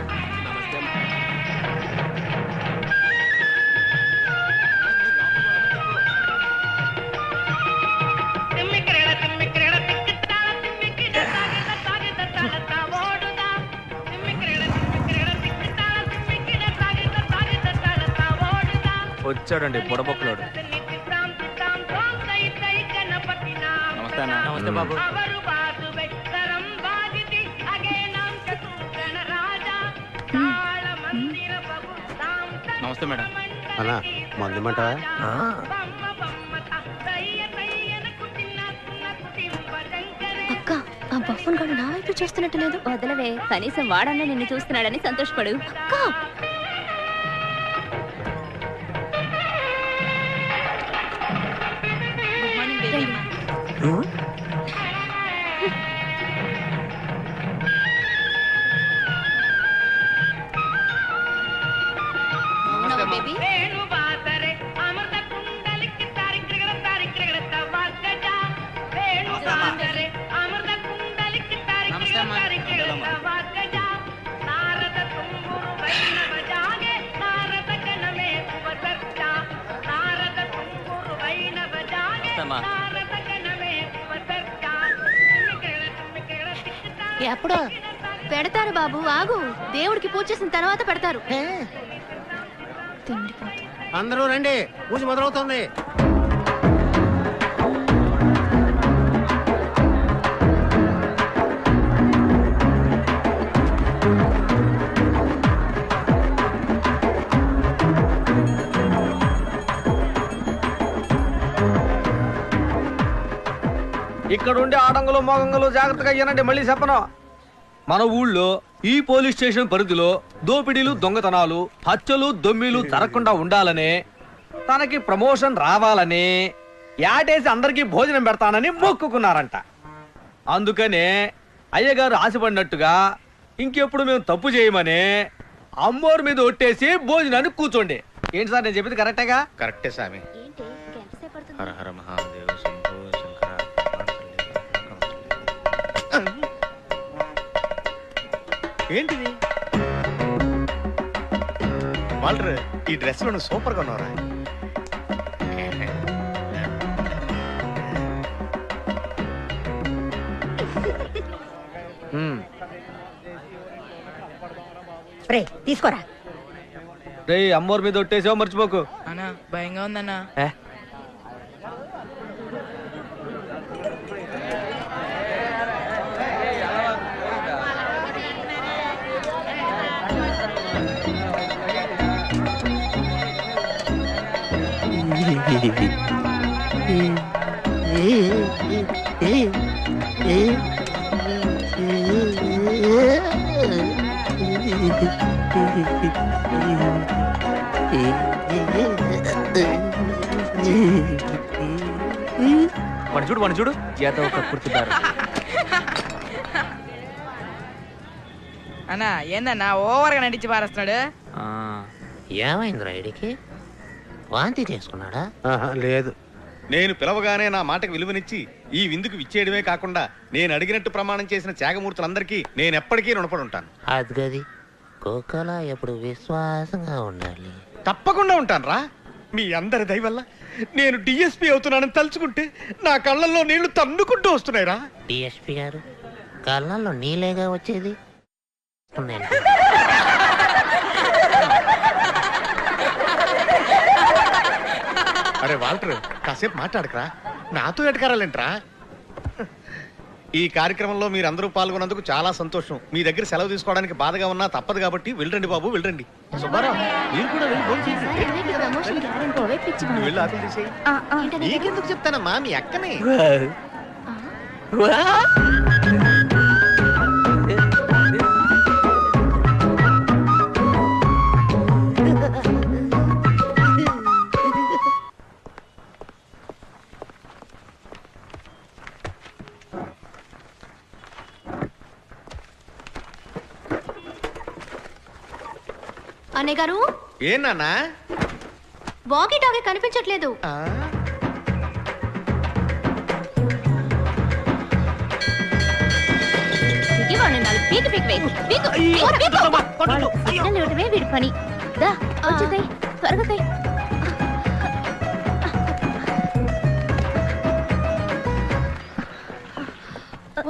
వచ్చాడండి బుడబొక్కలోడు. నమస్తే అన్న. నమస్తే బాబు. నమస్తే మేడం. అన్నా మందు మంటవా? అక్క ఆ బఫన్ గాడు నా వైపు చూస్తున్నట్టు లేదు. వదలవే, కనీసం వాడన్నా నిన్ను చూస్తున్నాడని సంతోషపడు. అక్క ఎప్పుడు పెడతారు బాబు, ఆగు. దేవుడికి పూజ చేసిన తర్వాత పెడతారు. అందరూ రండి, పూజ మొదలవుతుంది. ఇక్కడ ఉండే ఆడంగులు మోగంగులు జాగ్రత్తగా అయ్యానండి. మళ్ళీ చెప్పను, మన ఊళ్ళో ఈ పోలీస్ స్టేషన్ పరిధిలో దోపిడీలు, దొంగతనాలు, హత్యలు, దొమ్మిలు జరగకుండా ఉండాలని, తనకి ప్రమోషన్ రావాలని యాటేసి అందరికీ భోజనం పెడతానని మొక్కుకున్నారంట. అందుకనే అయ్యగారు ఆశపడినట్టుగా ఇంకెప్పుడు మేము తప్పు చేయమని అమ్మోరు మీద ఒట్టేసి భోజనానికి కూర్చోండి. ఏంటి సార్ నేను చెప్పింది కరెక్టేగా? కరెక్టే స్వామి. హర హర మహాదేవ శంభో శంకర. ఏంటిది వాల్టర్, ఈ డ్రెస్ లో నువ్వు సూపర్ గా ఉన్నావురా. రే తీసుకోరా. రే అమ్మోరు మీద ఒట్టేసావు మర్చిపోకు. అన్నా భయంగా ఉందన్నా. వాడు చూడు ఏదో ఒక కుర్తున్నారు. అన్నా ఏందన్నా ఓవర్గా నటించి పారేస్తున్నాడు. ఏమైంది రైడ్కి? వాంతి చేసుకున్నాడా? లేదు. నేను పిలవగానే నా మాటకు విలువనిచ్చి ఈ విందుకు విచ్చేయడమే కాకుండా నేను అడిగినట్టు ప్రమాణం చేసిన త్యాగమూర్తులందరికీ నేను ఎప్పటికీ రుణపడి ఉంటాను. అది గది కోకల ఎప్పుడు విశ్వాసంగా ఉండాలి. తప్పకుండా ఉంటాను రా. మీ అందరి దయ వల్ల నేను డిఎస్పీ అవుతున్నానని తలుచుకుంటే నా కళ్ళల్లో నీళ్లు తన్నుకుంటూ వస్తున్నాయి రా. డిఎస్పీ గారు కళ్ళల్లో నీళ్ళేగా వచ్చేది. అరే వాల్టర్, కాసేపు మాట్లాడకరా, నాతో ఎటకారాలేంట్రా. ఈ కార్యక్రమంలో మీరందరూ పాల్గొన్నందుకు చాలా సంతోషం. మీ దగ్గర సెలవు తీసుకోవడానికి బాధగా ఉన్నా తప్పదు కాబట్టి వెళ్ళండి బాబు, వెళ్ళండి. సుబ్బారావు మీరు కూడా వెళ్ళి భోజనం చేయండి. నువ్వు వెళ్ళి ఆకులు తీసేయి. నీకెందుకు చెప్తానమ్మా, మీ అక్కనే. అన్నయ్య గారు ఏనా? వాకీ టాకీ కనిపించట్లేదు. వీడి పని దా వచ్చేదై త్వరగా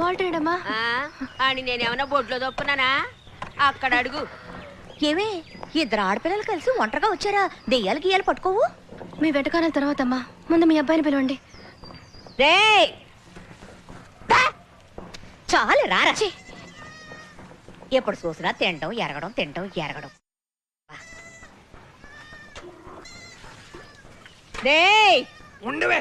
వాల్టేడమ్మా. అని నేనేమన్నా బొడ్లో దొప్పున్నానా? అక్కడ అడుగు. ఏమే ఇద్దరు ఆడపిల్లలు కలిసి ఒంటరిగా వచ్చారా? దెయ్యాలు గీయాలు పట్టుకోవు. మీ వెటకాల తర్వాత అమ్మా, ముందు మీ అబ్బాయిని పిలవండి. రే చాలు రారా. ఎప్పుడు చూసినా తినడం ఎరగడం తినడం ఎరగడం. ఉండవే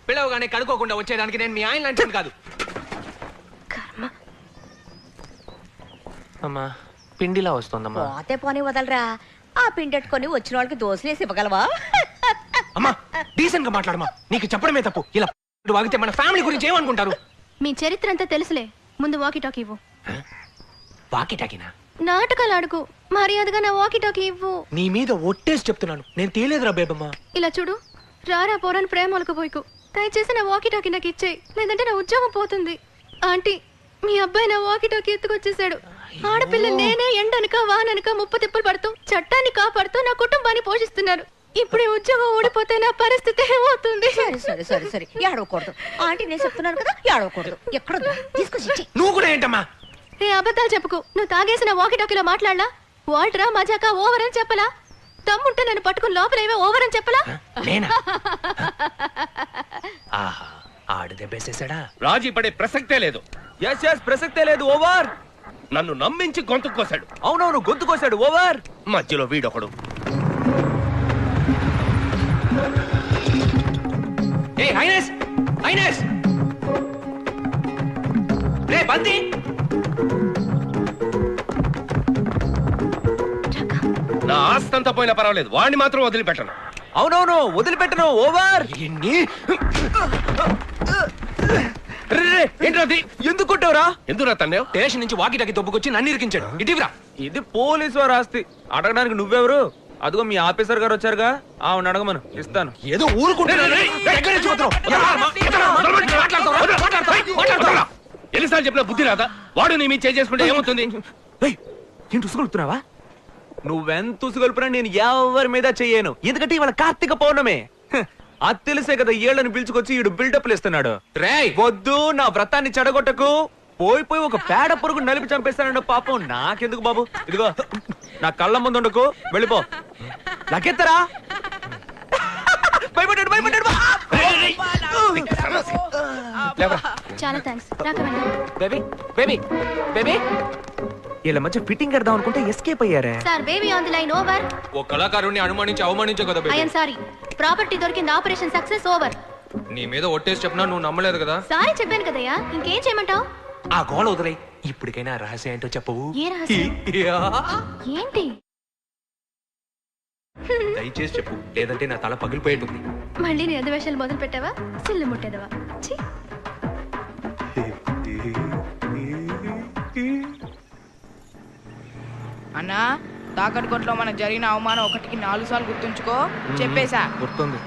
పిలవగానే కడుక్కోకుండా వచ్చేయడానికి నేను మీ ఆయన లాంటిని కాదు. అమ్మా పిండిలా వస్తుందమ్మా. పోతే పోనీ వదలరా. ఆ పిండెట్టుకొని వచ్చిన వాళ్ళకి దోశలేసి ఇవ్వగలవా? అమ్మా డీసెంట్ గా మాట్లాడమా. నీకు చెప్పడమే తప్పు. ఇలా వాగితే మన ఫ్యామిలీ గురించి ఏమనుకుంటారు? మీ చరిత్ర అంతా తెలుసులే, ముందు వాకీ టాకీ ఇవ్వు. వాకీ టాకీనా? నాటకాలు అడుగు, మర్యాదగా నా వాకీ టాకీ ఇవ్వు. నీ మీద ఒట్టేసి చెప్తున్నాను, నేను తేలేదురా బేబమ్మా. ఇలా చూడు, రారా పోరాని ప్రేమలకు పోయికు. దయచేసి నా వాకీ టాకీ నాకు ఇచ్చేయి, లేదంటే నా ఉద్యోగం పోతుంది. ఆంటీ, మీ అబ్బాయి నా వాకీ టాకీ ఎత్తుకొచ్చేసాడు. ఆడపిల్ల నేనే ఎండనక వాననక ముప్పు తిప్పలు పడుతూ చట్టాన్ని కాపాడుతూ నా కుటుంబాన్ని పోషిస్తున్నారు. ఇప్పుడు ఈ ఉద్యోగం ఊడిపోతే నా పరిస్థితి ఏమవుతుంది? సరే సరే సరే సరే ఏడవకూడదు ఆంటీ, నేను చెప్తున్నాను కదా ఏడవకూడదు. ఎక్కడ తీసుకొచ్చి నువ్వు కూడా ఏంటమ్మా? రే అబద్ధాలు చెప్పుకు. నువ్వు తాగేసిన వాకీ టాకీలో మాట్లాడలా? వాల్టరా మజాకా ఓవర్ అని చెప్పలా? తమ్ముంటే నన్ను పట్టుకుని లోపల ఏవో ఓవర్ అని చెప్పలా? నేనా? ఆహా ఆడు దెబ్బేసేసాడా? రాజీ పడే ప్రసక్తే లేదు. ఎస్ ఎస్ ప్రసక్తే లేదు. ఓవర్. నన్ను నమ్మించి గొంతు కోసాడు. అవునవును గొంతు కోసాడు. ఓవర్. మధ్యలో వీడొకడు. ఏ హైనెస్ హైనెస్ రే బంతి. నా ఆస్తంతా పోయినా పర్వాలేదు, వాడిని మాత్రం వదిలిపెట్టను. అవునవును వదిలిపెట్టను. ఓవర్. ఎందుకు కొట్టావురా? ఎందుకు తన్నేవు? స్టేషన్ నుంచి వాకి టాకి తొప్పుకొచ్చి నన్ను ఇరికించాడు. ఇటీవరా ఇది పోలీసు వారు ఆస్తి, అడగడానికి నువ్వెవరు? అదిగో మీ ఆఫీసర్ గారు వచ్చారుగా, ఆవిడ అడగమను, ఇస్తాను. ఏదో ఊరుకుంటున్నాను. ఎన్నిసార్లు చెప్పినా బుద్ధి రాదా? వాడు నీ మీద చేసుకుంటే ఏమవుతుంది? నేను తుసుగొలుపుతున్నావా? నువ్వెంత తుసుగొలుపునా నేను ఎవరి మీద చెయ్యను, ఎందుకంటే ఇవాళ కార్తీక పౌర్ణమి. అది తెలిసే కదా ఏళ్ళని పిలుచుకొచ్చి ఈడు బిల్డప్లు ఇస్తున్నాడు. రేయ్ వద్దు, నా వ్రతాన్ని చెడగొట్టకు. పోయి పోయి ఒక పేడ పురుగు నలిపి చంపేస్తానండి. పాపం నాకెందుకు బాబు? ఇదిగో నా కళ్ళ ముందు ఉండకు, వెళ్ళిపో. లకెత్తరా? భయపడ్డాడు భయపడ్డాడు. చాలా థ్యాంక్స్. బేబీ బేబీ బేబీ వీళ్ళ మధ్య ఫిట్టింగ్ కడదాం అనుకుంటే ఎస్కేప్ అయ్యారే. Sir baby on the line. Over. ఓ కళాకారుని అనుమానించి అవమానించే కదా ఐ యామ్ సారీ. ప్రాపర్టీ దొరికింది. Operation success. ఓవర్. నీ మీద ఒట్టేసి చెప్పినా నువ్వు నమ్మలేదు కదా. సారీ చెప్పాను కదయ్యా, ఇంకేం చేయమంటావు? ఆ గోళ వదిలే. ఇప్పటికైనా రహస్యం ఏంటో చెప్పవు. ఏ రహస్యం? ఏంటి? దయచేసి చెప్పు, లేదంటే నా తల పగిలిపోయేటుంది. మళ్ళీ నీ అధివేశాలు మొదలు పెట్టావా? సిల్లు ముట్టేదవా? అన్నా, తాకట్టు కొట్లో మనకు జరిగిన అవమానం 1కి 4 సార్లు గుర్తుంచుకో. చెప్పేశా. గుర్తుంది.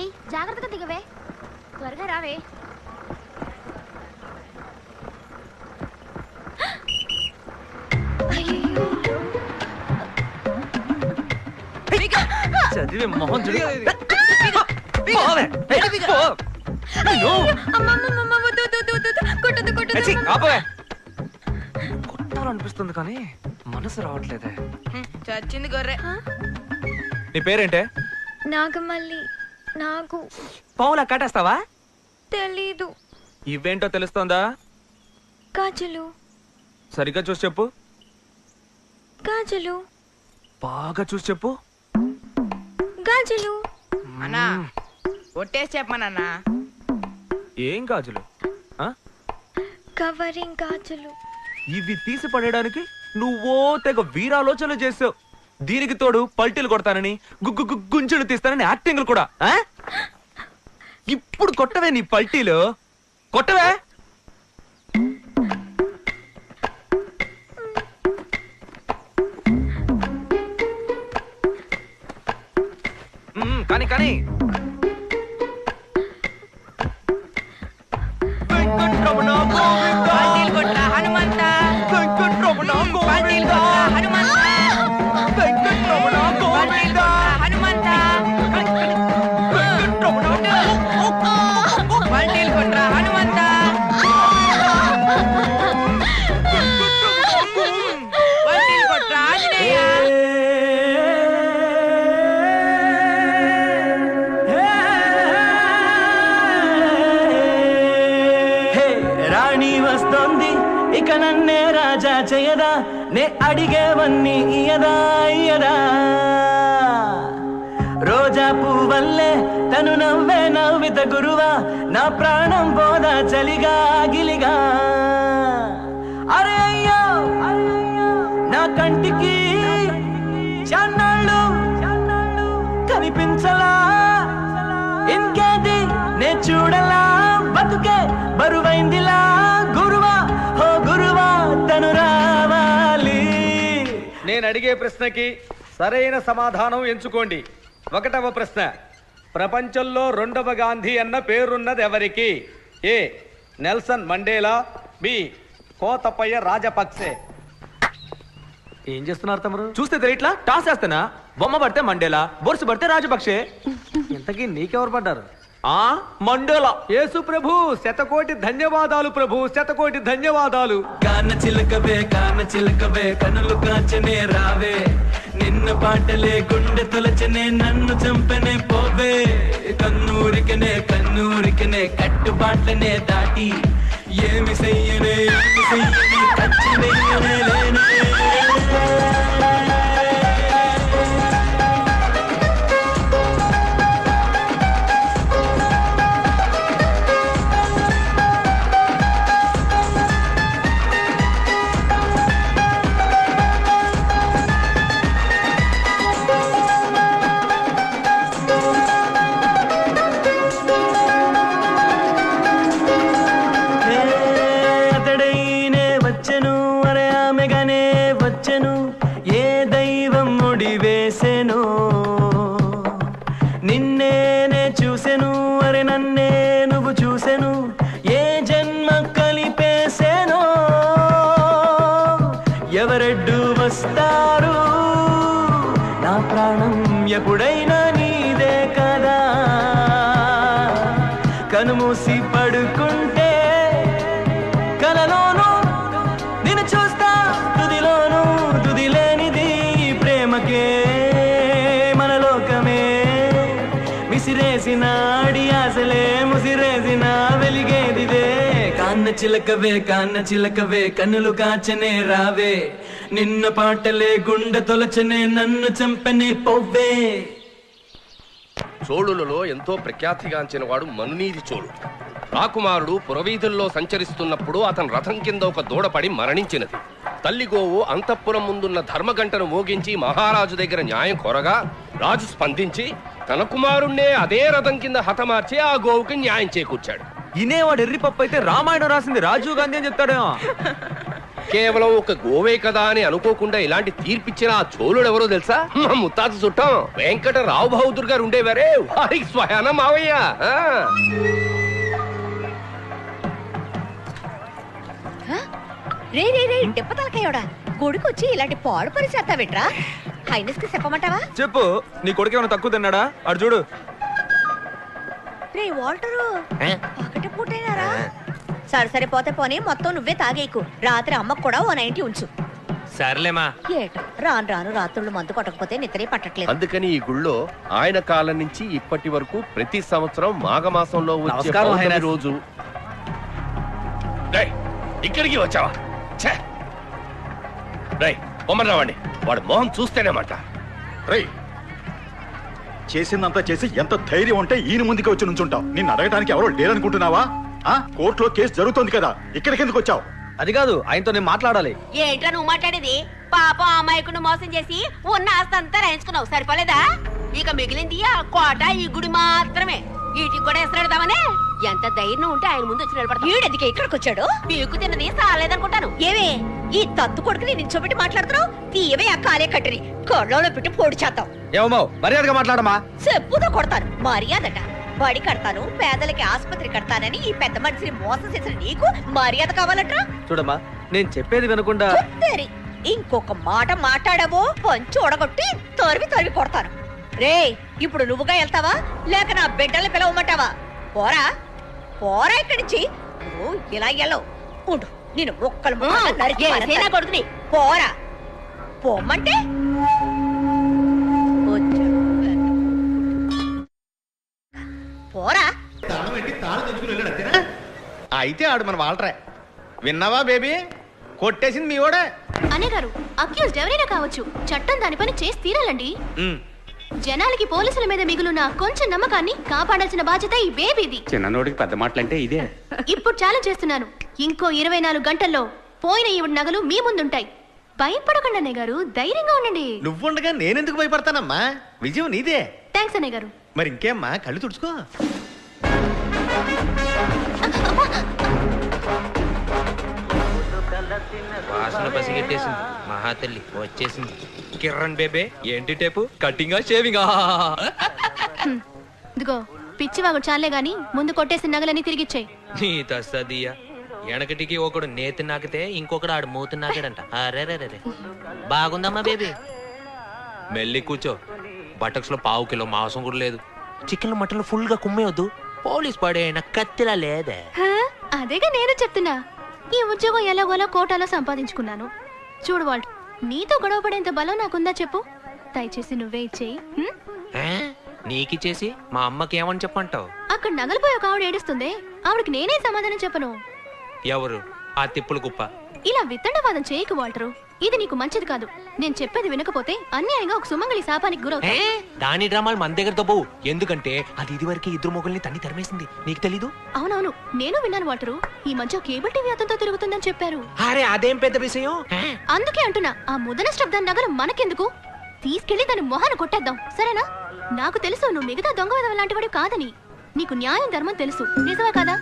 ఏయ్ జాగ్రత్తగా దిగవే, త్వరగా రావే. చదివే మొహం చూడు. కొట్టాలనిపిస్తుంది కానీ మనసు రావట్లేదే. చచ్చింది గొర్రె. నీ పేరేంటే? నాగమల్లి. నాకు పావులా కాటేస్తావా? తెలీదు. ఇవేంటో తెలుస్తోందా? గాజులు. సరిగ్గా చూసి చెప్పు. గాజులు. బాగా చూసి చెప్పు. గాజులు. అన్నా ఒట్టేసి చెప్పమనన్నా. ఏం గాజులు? కవరింగ్ గాజులు. ఇవి తీసి పడేయడానికి నువ్వో తెగ వీరాలోచన చేసావు. దీనికి తోడు పల్టీలు కొడతానని, గుంజులు తీస్తానని యాక్టింగ్లు కూడా. ఇప్పుడు కొట్టవే నీ పల్టీలు, కొట్టవే. రాని వెంకటరమణ గోవింద హనుమంత వెంకటరమణ గోవింద హనుమంత వెంకటరమణ గోవింద హనుమంత వెంకటరమణ పల్టీలు కొట్రా హనుమంత పల్టీలు కొట్రా ఆంజనేయ రాణి వస్తోంది ఇక నన్నే రాజా చేయదా నే అడిగేవన్నీ ఇయదా ఇయదా రోజా పువ్వల్లే తను నవ్వే నవ్విత గురువా నా ప్రాణం పోదా చలిగా గిలిగా అరే అయ్యో నా కంటికి చాన్నాళ్ళు కనిపించలా ఇంకేది నే చూడలా బతుకే బరువైందిలా గురువా హో గురువా తను రావాలి. నేను అడిగే ప్రశ్నకి సరైన సమాధానం ఎంచుకోండి. 1వ ప్రశ్న, ప్రపంచంలో 2వ గాంధీ అన్న పేరున్నది ఎవరికి? ఏ నెల్సన్ మండేలా, బి కోతపయ్య రాజపక్సే. ఏం చేస్తున్నారు తమరు? చూస్తే తెలియట్లా? టాస్ వేస్తానా? బొమ్మ పడితే మండేలా, బొరుసు పడితే రాజపక్షే. ఇంతకీ నీకెవరు పడ్డారు? ఆ మండేలా. యేసు ప్రభు, శతకోటి ధన్యవాదాలు ప్రభు, శతకోటి ధన్యవాదాలు. కాన చిలకవే కనులు కాచనే రావే, నిన్న పాటలే గుండె తొలచనే నన్ను చంపనే పోవే, కన్నూరికనే కట్టుబాట్లనే దాటి ఏమి చెయ్యనే కచ్చి వెయ్యనే లేనే. ఎవరెడ్డు వస్తారు నా ప్రాణం ఎప్పుడైనా నీదే కదా, కనుమూసి పడుకుంటే కలలోను నిన్ను చూస్తా, తుదిలోను తుదిలేనిది ప్రేమకే మన లోకమే, విసిరేసిన ఆడి ఆశలే ముసిరేసిన వెలిగేదిదే. కాన్న చిలకవే కన్నులు కాచనే రావే, నిన్న పాటలే గుండె తొలచనే నన్ను చంపనే పోవే. చోళులలో ఎంతో ప్రఖ్యాతిగాంచిన వాడు మనునీది చోళుడు. రాకుమారుడు పురవీధుల్లో సంచరిస్తున్నప్పుడు అతని రథం కింద ఒక దూడపడి మరణించినది. తల్లి గోవు అంతఃపురం ముందున్న ధర్మగంటను మోగించి మహారాజు దగ్గర న్యాయం కోరగా రాజు స్పందించి తన కుమారుణ్ణే అదే రథం కింద హతమార్చి ఆ గోవుకి న్యాయం చేకూర్చాడు. ఇనేవాడు ఎర్రి పప్పు అయితే రామాయణం రాసింది రాజీవ్ గాంధీ అని చెప్తాడేమో. కేవలం ఒక గోవే కదా అని అనుకోకుండా ఇలాంటి తీర్పిచ్చిన ఆ చోళుడు ఎవరో తెలుసా? మా ముత్తాత చుట్టం వెంకటరావు బహదూర్ గారు ఉండేవారే, వారికి స్వయాన మావయ్య. రే రే రే దెబ్బతలకాయోడా, కొడుకొచ్చి ఇలాంటి పాడు పని చేస్తావేట్రా? హైనస్ కి చెప్పమంటావా? చెప్పు, నీ కొడుకు ఏమైనా తక్కువ తిన్నాడా? అడు చూడు. రే వాల్టరు, ఒకటి పూటైనారా? సరే పోతే పోనీ, మొత్తం నువ్వే తాగేకు. రాత్రి అమ్మకు కూడా ఓ 90 ఉంచు. సర్లేమా. ఏట రాను రాత్రులు మందు కొట్టకపోతే నిద్రే పట్టట్లేదు. అందుకని ఈ గుళ్ళో ఆయన కాలం నుంచి ఇప్పటి వరకు ప్రతి సంవత్సరం మాఘమాసంలో వచ్చే పౌర్ణమి రోజు. ఇక్కడికి వచ్చావా? పొమ్మరావండి, వాడు మొహం చూస్తేనేమాట. చేసిందంతా చేసి ఎంత ధైర్యం ఉంటే ఈయన ముందుకు వచ్చి నుంచుంటావు? నిన్ను అడగడానికి ఎవరో లేరనుకుంటున్నావా? కోర్టులో కేసు జరుగుతోంది కదా, ఇక్కడికి ఎందుకు వచ్చావు? అది కాదు, ఆయనతో నేను మాట్లాడాలి. ఏంట్రా నువ్వు మాట్లాడేది? పాపం అమాయకుని మోసం చేసి ఉన్న ఆస్తంతా రాయించుకున్నావు, సరిపోలేదా? ఇక మిగిలింది ఆ కోట ఈ గుడి మాత్రమే. వీటికి కూడా ఎసరెడదామనే. ఎంత ధైర్యం ఉంటే ఆయన ముందు వచ్చి నిలబడతాడు. ఈడెందుకే ఇక్కడికి వచ్చాడు? పీకు తిన్నది సాలేదనుకుంటాను. ఏమే ఈ తత్తు కొడుకుని నించోబెట్టి మాట్లాడుతున్నావు? తీయవే ఆ కాలే కట్టిని కళ్ళలో పెట్టి పొడి చేద్దాం. ఏమో మర్యాదగా మాట్లాడమా. చెప్పుతో కొడతాను. మర్యాదట బడి కడతాను, పేదలకి ఆసుపత్రి కడతానని ఈ పెద్ద మనిషిని మోసం చేసిన నీకు మర్యాద కావాలట్రా? చూడమ్మా, నేను చెప్పేది వినకుండా తెరి ఇంకొక మాట మాట్లాడావో పంచి ఒడగొట్టి తరివి తరివి కొడతాను. రే, ఇప్పుడు నువ్వుగా వెళ్తావా లేక నా బిడ్డల్ని పిలవమంటావా? పోరా పోరా ఇక్కడి నుంచి. నువ్వు ఇలా వెళ్ళవు. ఉండు, నేను ఒక్కలు కొడుకుని పోరా. పోమ్మంటే పోరా. అయితే ఆడు మన వాళ్ళరే. విన్నావా బేబీ, కొట్టేసింది మీ ఓడే. అనే గారు, అక్యూజ్డ్ ఎవరైనా కావచ్చు, చట్టం దాని పని చేసి తీరాలండి. జనాలకి పోలీసుల మీద మిగులున్న కొంచెం నమ్మకాన్ని కాపాడాల్సిన బాధ్యత ఈ బేబీది. చిన్ననోడికి పెద్ద మాటలంటే ఇదే. ఇప్పుడు ఛాలెంజ్ చేస్తున్నాను, ఇంకో 24 గంటల్లో పోయిన ఈవిడ నగలు మీ ముందుంటాయి. భయపడకండి అన్నయ్య గారు, ధైర్యంగా ఉండండి. నువ్వుండగా నేనెందుకు భయపడతానమ్మా? విజయం నీదే. థ్యాంక్స్ అన్నయ్య గారు. మరి ఇంకేమ్మా, కళ్ళు తుడుచుకో. వాసన పసిగెట్టేసింది. మహాతల్లి వచ్చేసింది. కిరణ్ బేబే, ఏంటి టేపు? కటింగా షేవింగా? ఇదిగో పిచ్చివాగుడు చాలే గాని ముందు కొట్టేసిన నగలని తిరిగిచ్చేయి. నీ తస్సదియ్యా, వెనకటికి ఒకడు నేతి నాకితే ఇంకొకడు ఆడు మూతి నాకాడంట. అరే బాగుందమ్మా బేబీ. మెల్లి కూర్చో. బటక్స్ లో పావు కిలో మాంసం కూడా లేదు. చికెన్ మటన్ ఫుల్ గా కుమ్మేయొద్దు. పోలీస్ పడేయన కత్తిలా లేదే. అదేగా నేను చెప్తున్నా. ఈ ఉద్యోగం ఎలాగోలా కోటాలో సంపాదించుకున్నాను. చూడు వాళ్ళు, నీతో గొడవ పడేంత బలం నాకుందా చెప్పు? దయచేసి నువ్వే ఇచ్చేయి. నీకిచ్చేసి మా అమ్మకి ఏమని చెప్పంటావు? అక్కడ నగలిపోయి ఒక ఆవిడ ఏడుస్తుంది, ఆవిడకి నేనే సమాధానం చెప్పను. ఎవరు? ఆ తిప్పుల కుప్ప. ఇలా వితండవాదం చేయకు వాల్టరు, ఇది నీకు మంచిది కాదు. నేను చెప్పేది వినకపోతే అన్యాయంగా ఒక సుమంగళి శాపానికి గురవుతా. దాని డ్రామాలు మన దగ్గరతో పోవు. ఎందుకంటే అది ఇదివరకు ఇద్దరు మొగుల్ని తన్ని తరిమేసింది. నీకు తెలీదు? అవునవును, నేను విన్నాను వాల్టరు. ఈ మధ్య కేబుల్ టీవీ అతనితో తిరుగుతుందని చెప్పారు. అరే అదేం పెద్ద విషయం. అందుకే అంటున్నా, ఆ ముదన శబ్దాన్ని నగలు మనకెందుకు? తీసుకెళ్లి దాని మొహాన్ని కొట్టేద్దాం, సరేనా? నాకు తెలుసు నువ్వు మిగతా దొంగ విధవ లాంటి వాడు కాదని. నీకు న్యాయం ధర్మం తెలుసు, నిజమే కదా?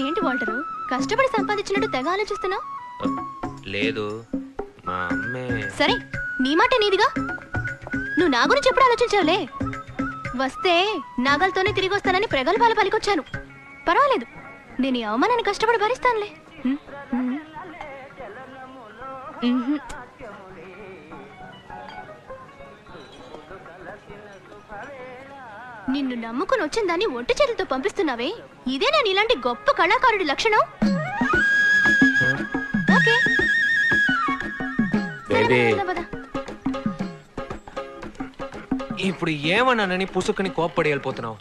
ఏంటి వాల్టరు, కష్టపడి సంపాదించినట్టు తెగ ఆలోచిస్తున్నావు? లేదు, మా అమ్మే. సరే, నీ మాట నీదిగా. నువ్వు నా గురించి ఎప్పుడు ఆలోచించావులే. వస్తే నాగలతోనే తిరిగి వస్తానని ప్రగల్భాలు పలికొచ్చాను. పర్వాలేదు, నేను ఈ అవమానాన్ని కష్టపడి భరిస్తానులే. నిన్ను నమ్ముకుని వచ్చిన దాన్ని ఒంటి చేతులతో పంపిస్తున్నావే, ఇదే నేను ఇలాంటి గొప్ప కళాకారుడి లక్షణం. ఓకే, ఇప్పుడు ఏమన్నానని పుసుకుని కోప్పడి వెళ్ళిపోతున్నావు?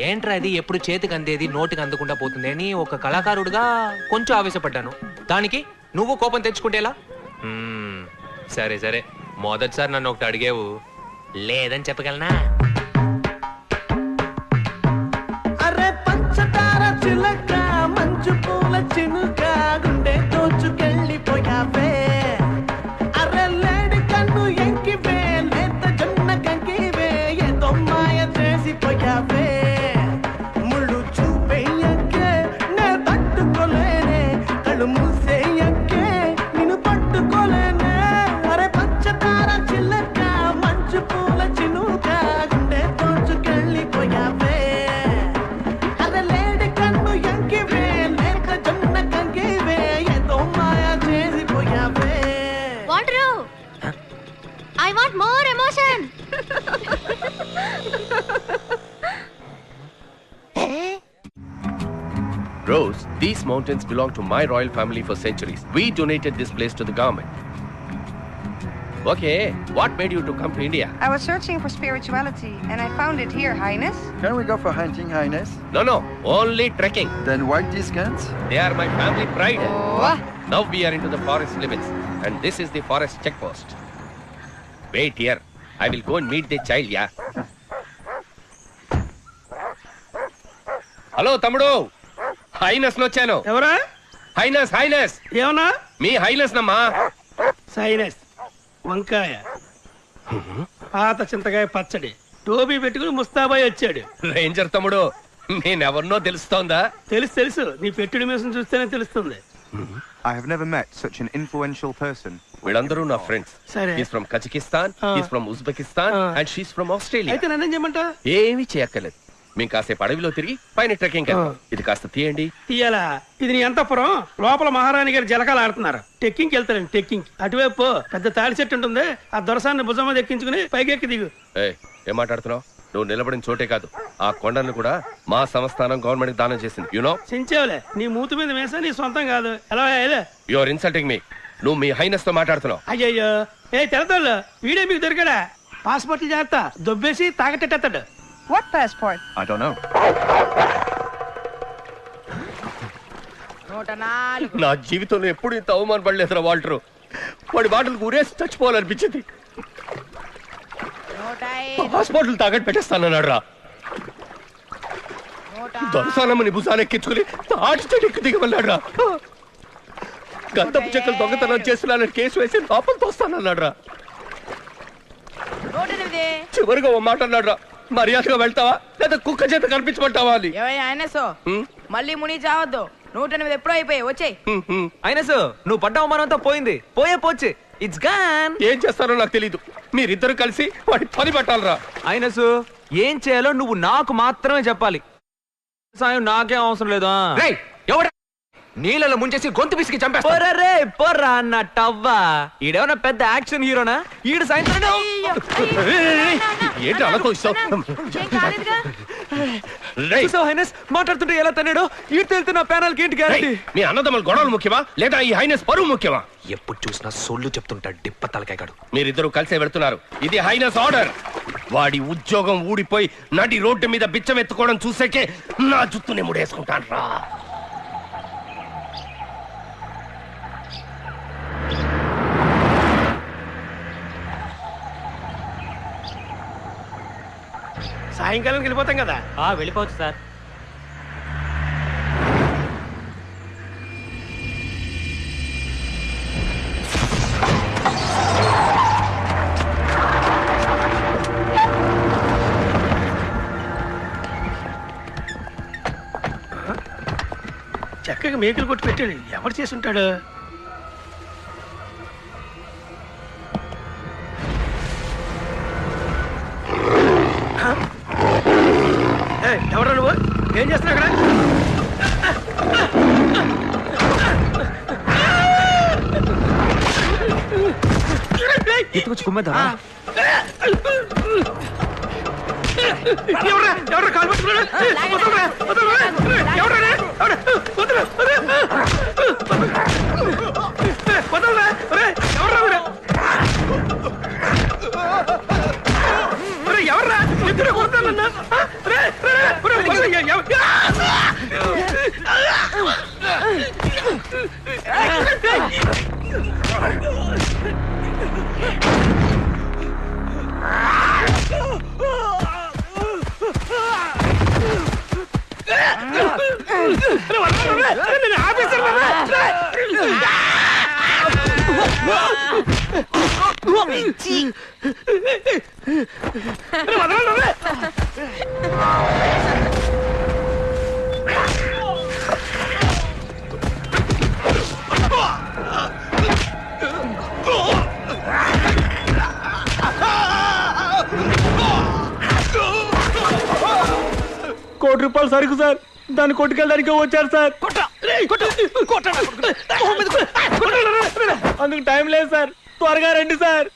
ఏంట్రా ఇది, ఎప్పుడు చేతికి అందేది నోటికి అందకుండా పోతుంది అని ఒక కళాకారుడిగా కొంచెం ఆవేశపడ్డాను. దానికి నువ్వు కోపం తెచ్చుకుంటేలా? సరే సరే, మొదటిసారి నన్ను ఒకటి అడిగేవు, లేదని చెప్పగలనా? అరే పంచదార చిలక, మంచు పూల చినుక, గుండె దోచుకెళ్ళిపోయావే. అరే లేడి కన్ను ఎంకివే, లేత జొన్న కంకివే, ఏదో మాయ చేసిపోయావే. ముళ్ళు చూపేయకే నే తట్టుకోలేనే, కళ్ళు మూసేయకే నిన్ను పట్టుకోలేనే. అరే పంచదార చిలక, మంచు పూల చినుక, గుండె దోచుకెళ్ళిపోయావే. అరే లేడి కన్ను ఎంకివే, లేత జొన్న కంకివే, ఏదో మాయ చేసిపోయావే. Walter, I want more emotion. Rose, these mountains belong to my royal family for centuries. We donated this place to the government. Okay, what made you to come to India? I was searching for spirituality and I found it here, Highness. Can we go for hunting, Highness? No, only trekking. Then why these guns? They are my family pride. Oh. Now we are into the forest limits, and this is the forest checkpost. Wait here. I will go and meet the child, yeah. Hello, తమ్ముడు. Highness వచ్చాను. ఎవరా? Highness. ఏమన్నా? మీ highness నమ్మా. Sinus వంకాయ, పాత చింతకాయ పచ్చడి, Toby పెట్టుకుని ముస్తాబాయ్ వచ్చాడు. రేంజర్ తమ్ముడు, నేనెవరినో తెలుస్తోందా? తెలుసు, నీ పెట్టుడి మీసం చూస్తేనే తెలుస్తుంది. I have never met such an influential person. వీళ్ళందరూ నా ఫ్రెండ్స్. సరే. He's from Kazakhstan, he's from Uzbekistan, and she's from Australia. అయితే నన్నేం చేయమంటా? ఏమీ చేయక్కర్లేదు. మేము కాసేపు అడవిలో తిరిగి పైన ట్రెక్కింగ్ ఇది కాస్త తీయండి. తీయాలా? ఇది నీ అంతఃపురం. లోపల మహారాణి గారు జలకాలు ఆడుతున్నారు. టెక్కింగ్కి వెళ్తారండి. టెక్కింగ్ అటువైపు పెద్ద తాడి చెట్టు ఉంటుంది. ఆ దొరసాన్ని భుజం మీద ఎక్కించుకుని పైకెక్కి దిగు. ఏం మాట్లాడుతున్నావు? నువ్వు నిలబడిన చోటే కాదు, ఆ కొండను కూడా మా సంస్థానం గవర్నమెంట్ దానం చేసింది. యునో సించేవలే, నీ మూతి మీద వేసా నీ సొంతం కాదు. ఎలా యు ఆర్ ఇన్సల్టింగ్ మీ. నువ్వు మీ హైనెస్ తో మాట్లాడుతున్నావు. అయ్యయ్యో, తెలతాళ్ళు వీడే మీకు దొరికాడా? పాస్పోర్ట్లు జాగ్రత్త, దొబ్బేసి తాగట్టేస్తాడు. What passport? I don't know. నా జీవితంలో ఎప్పుడు ఇంత అవమానపడలేదురా వాల్టరు. వాడి బాటలు ఊరేసి చచ్చిపోవాలనిపించింది. హాస్పిటల్ తాగట్టు పెట్టేస్తానన్నాడు రా. దొరసానమ్మని భుజానెక్కించుకుని తాటి చెట్టు ఎక్కి దిగమన్నాడు రా. గంధపు చెక్కలు దొంగతనం చేస్తున్నానని కేసు వేసి లోపల తోస్తానన్నాడు రా. చివరిగా ఓ మాట అన్నాడు రా, మర్యాదగా వెళ్తావా లేదా కుక్క చేత కనిపించమంటావా అని. మళ్ళీ ముని చావద్దు. 108 ఎప్పుడో అయిపోయాయి. వచ్చేయ్. అయినసు నువ్వు పడ్డ అవమానంతో పోయింది. పోతే ఇట్స్ గాన్. ఏం చేస్తారో నాకు తెలీదు. మీరిద్దరు కలిసి వాడి పని పట్టాలరా. అయినసు ఏం చేయాలో నువ్వు నాకు మాత్రమే చెప్పాలి. సాయం నాకేం అవసరం లేదా? నీళ్ళలో ముంచేసి గొంతు పిసికి చంపేస్తా. పోర్రా అన్న టవ్వా. ఈడేమన్నా పెద్ద యాక్షన్ హీరోనా? ఈడు సాయంత్రం ఏంటి అలా కోస్తావు? మాట్లాడుతుంటే ఎలా తన్నాడో ఈడు తెలితే నా ప్యానల్ ఏంటి గ్యారెంటీ? మీ అన్నదమ్ముల గొడవలు ముఖ్యమా లేదా ఈ హైనస్ పరువు ముఖ్యమా? ఎప్పుడు చూసినా సొల్లు చెప్తుంటాడు డిప్ప తలకాయగాడు. మీరిద్దరూ కలిసే వెళ్తున్నారు. ఇది హైనస్ ఆర్డర్. వాడి ఉద్యోగం ఊడిపోయి నడి రోడ్డు మీద బిచ్చం ఎత్తుకోవడం చూసేకే నా జుత్తుని ముడేసుకుంటాను రా. సాయంకాలం వెళ్ళిపోతాం కదా. వెళ్ళిపోవచ్చు సార్. చక్కగా మేకలు కొట్టి పెట్టాడు. ఎవరు చేసి ఉంటాడు? ఎవరు నువ్వు? ఏం చేస్తున్నావు అక్కడ? ఎత్తుకొచ్చి కుమ్మేద్దా? ఎవరు కాలు పట్టుకున్నాడు? ఎవర్రా ఇద్దరు కొడతానన్నా? ₹1 సరుకు సార్, దాన్ని కొట్టుకెళ్ళడానికి వచ్చారు సార్. అందుకు టైం లేదు సార్, త్వరగా రండి సార్.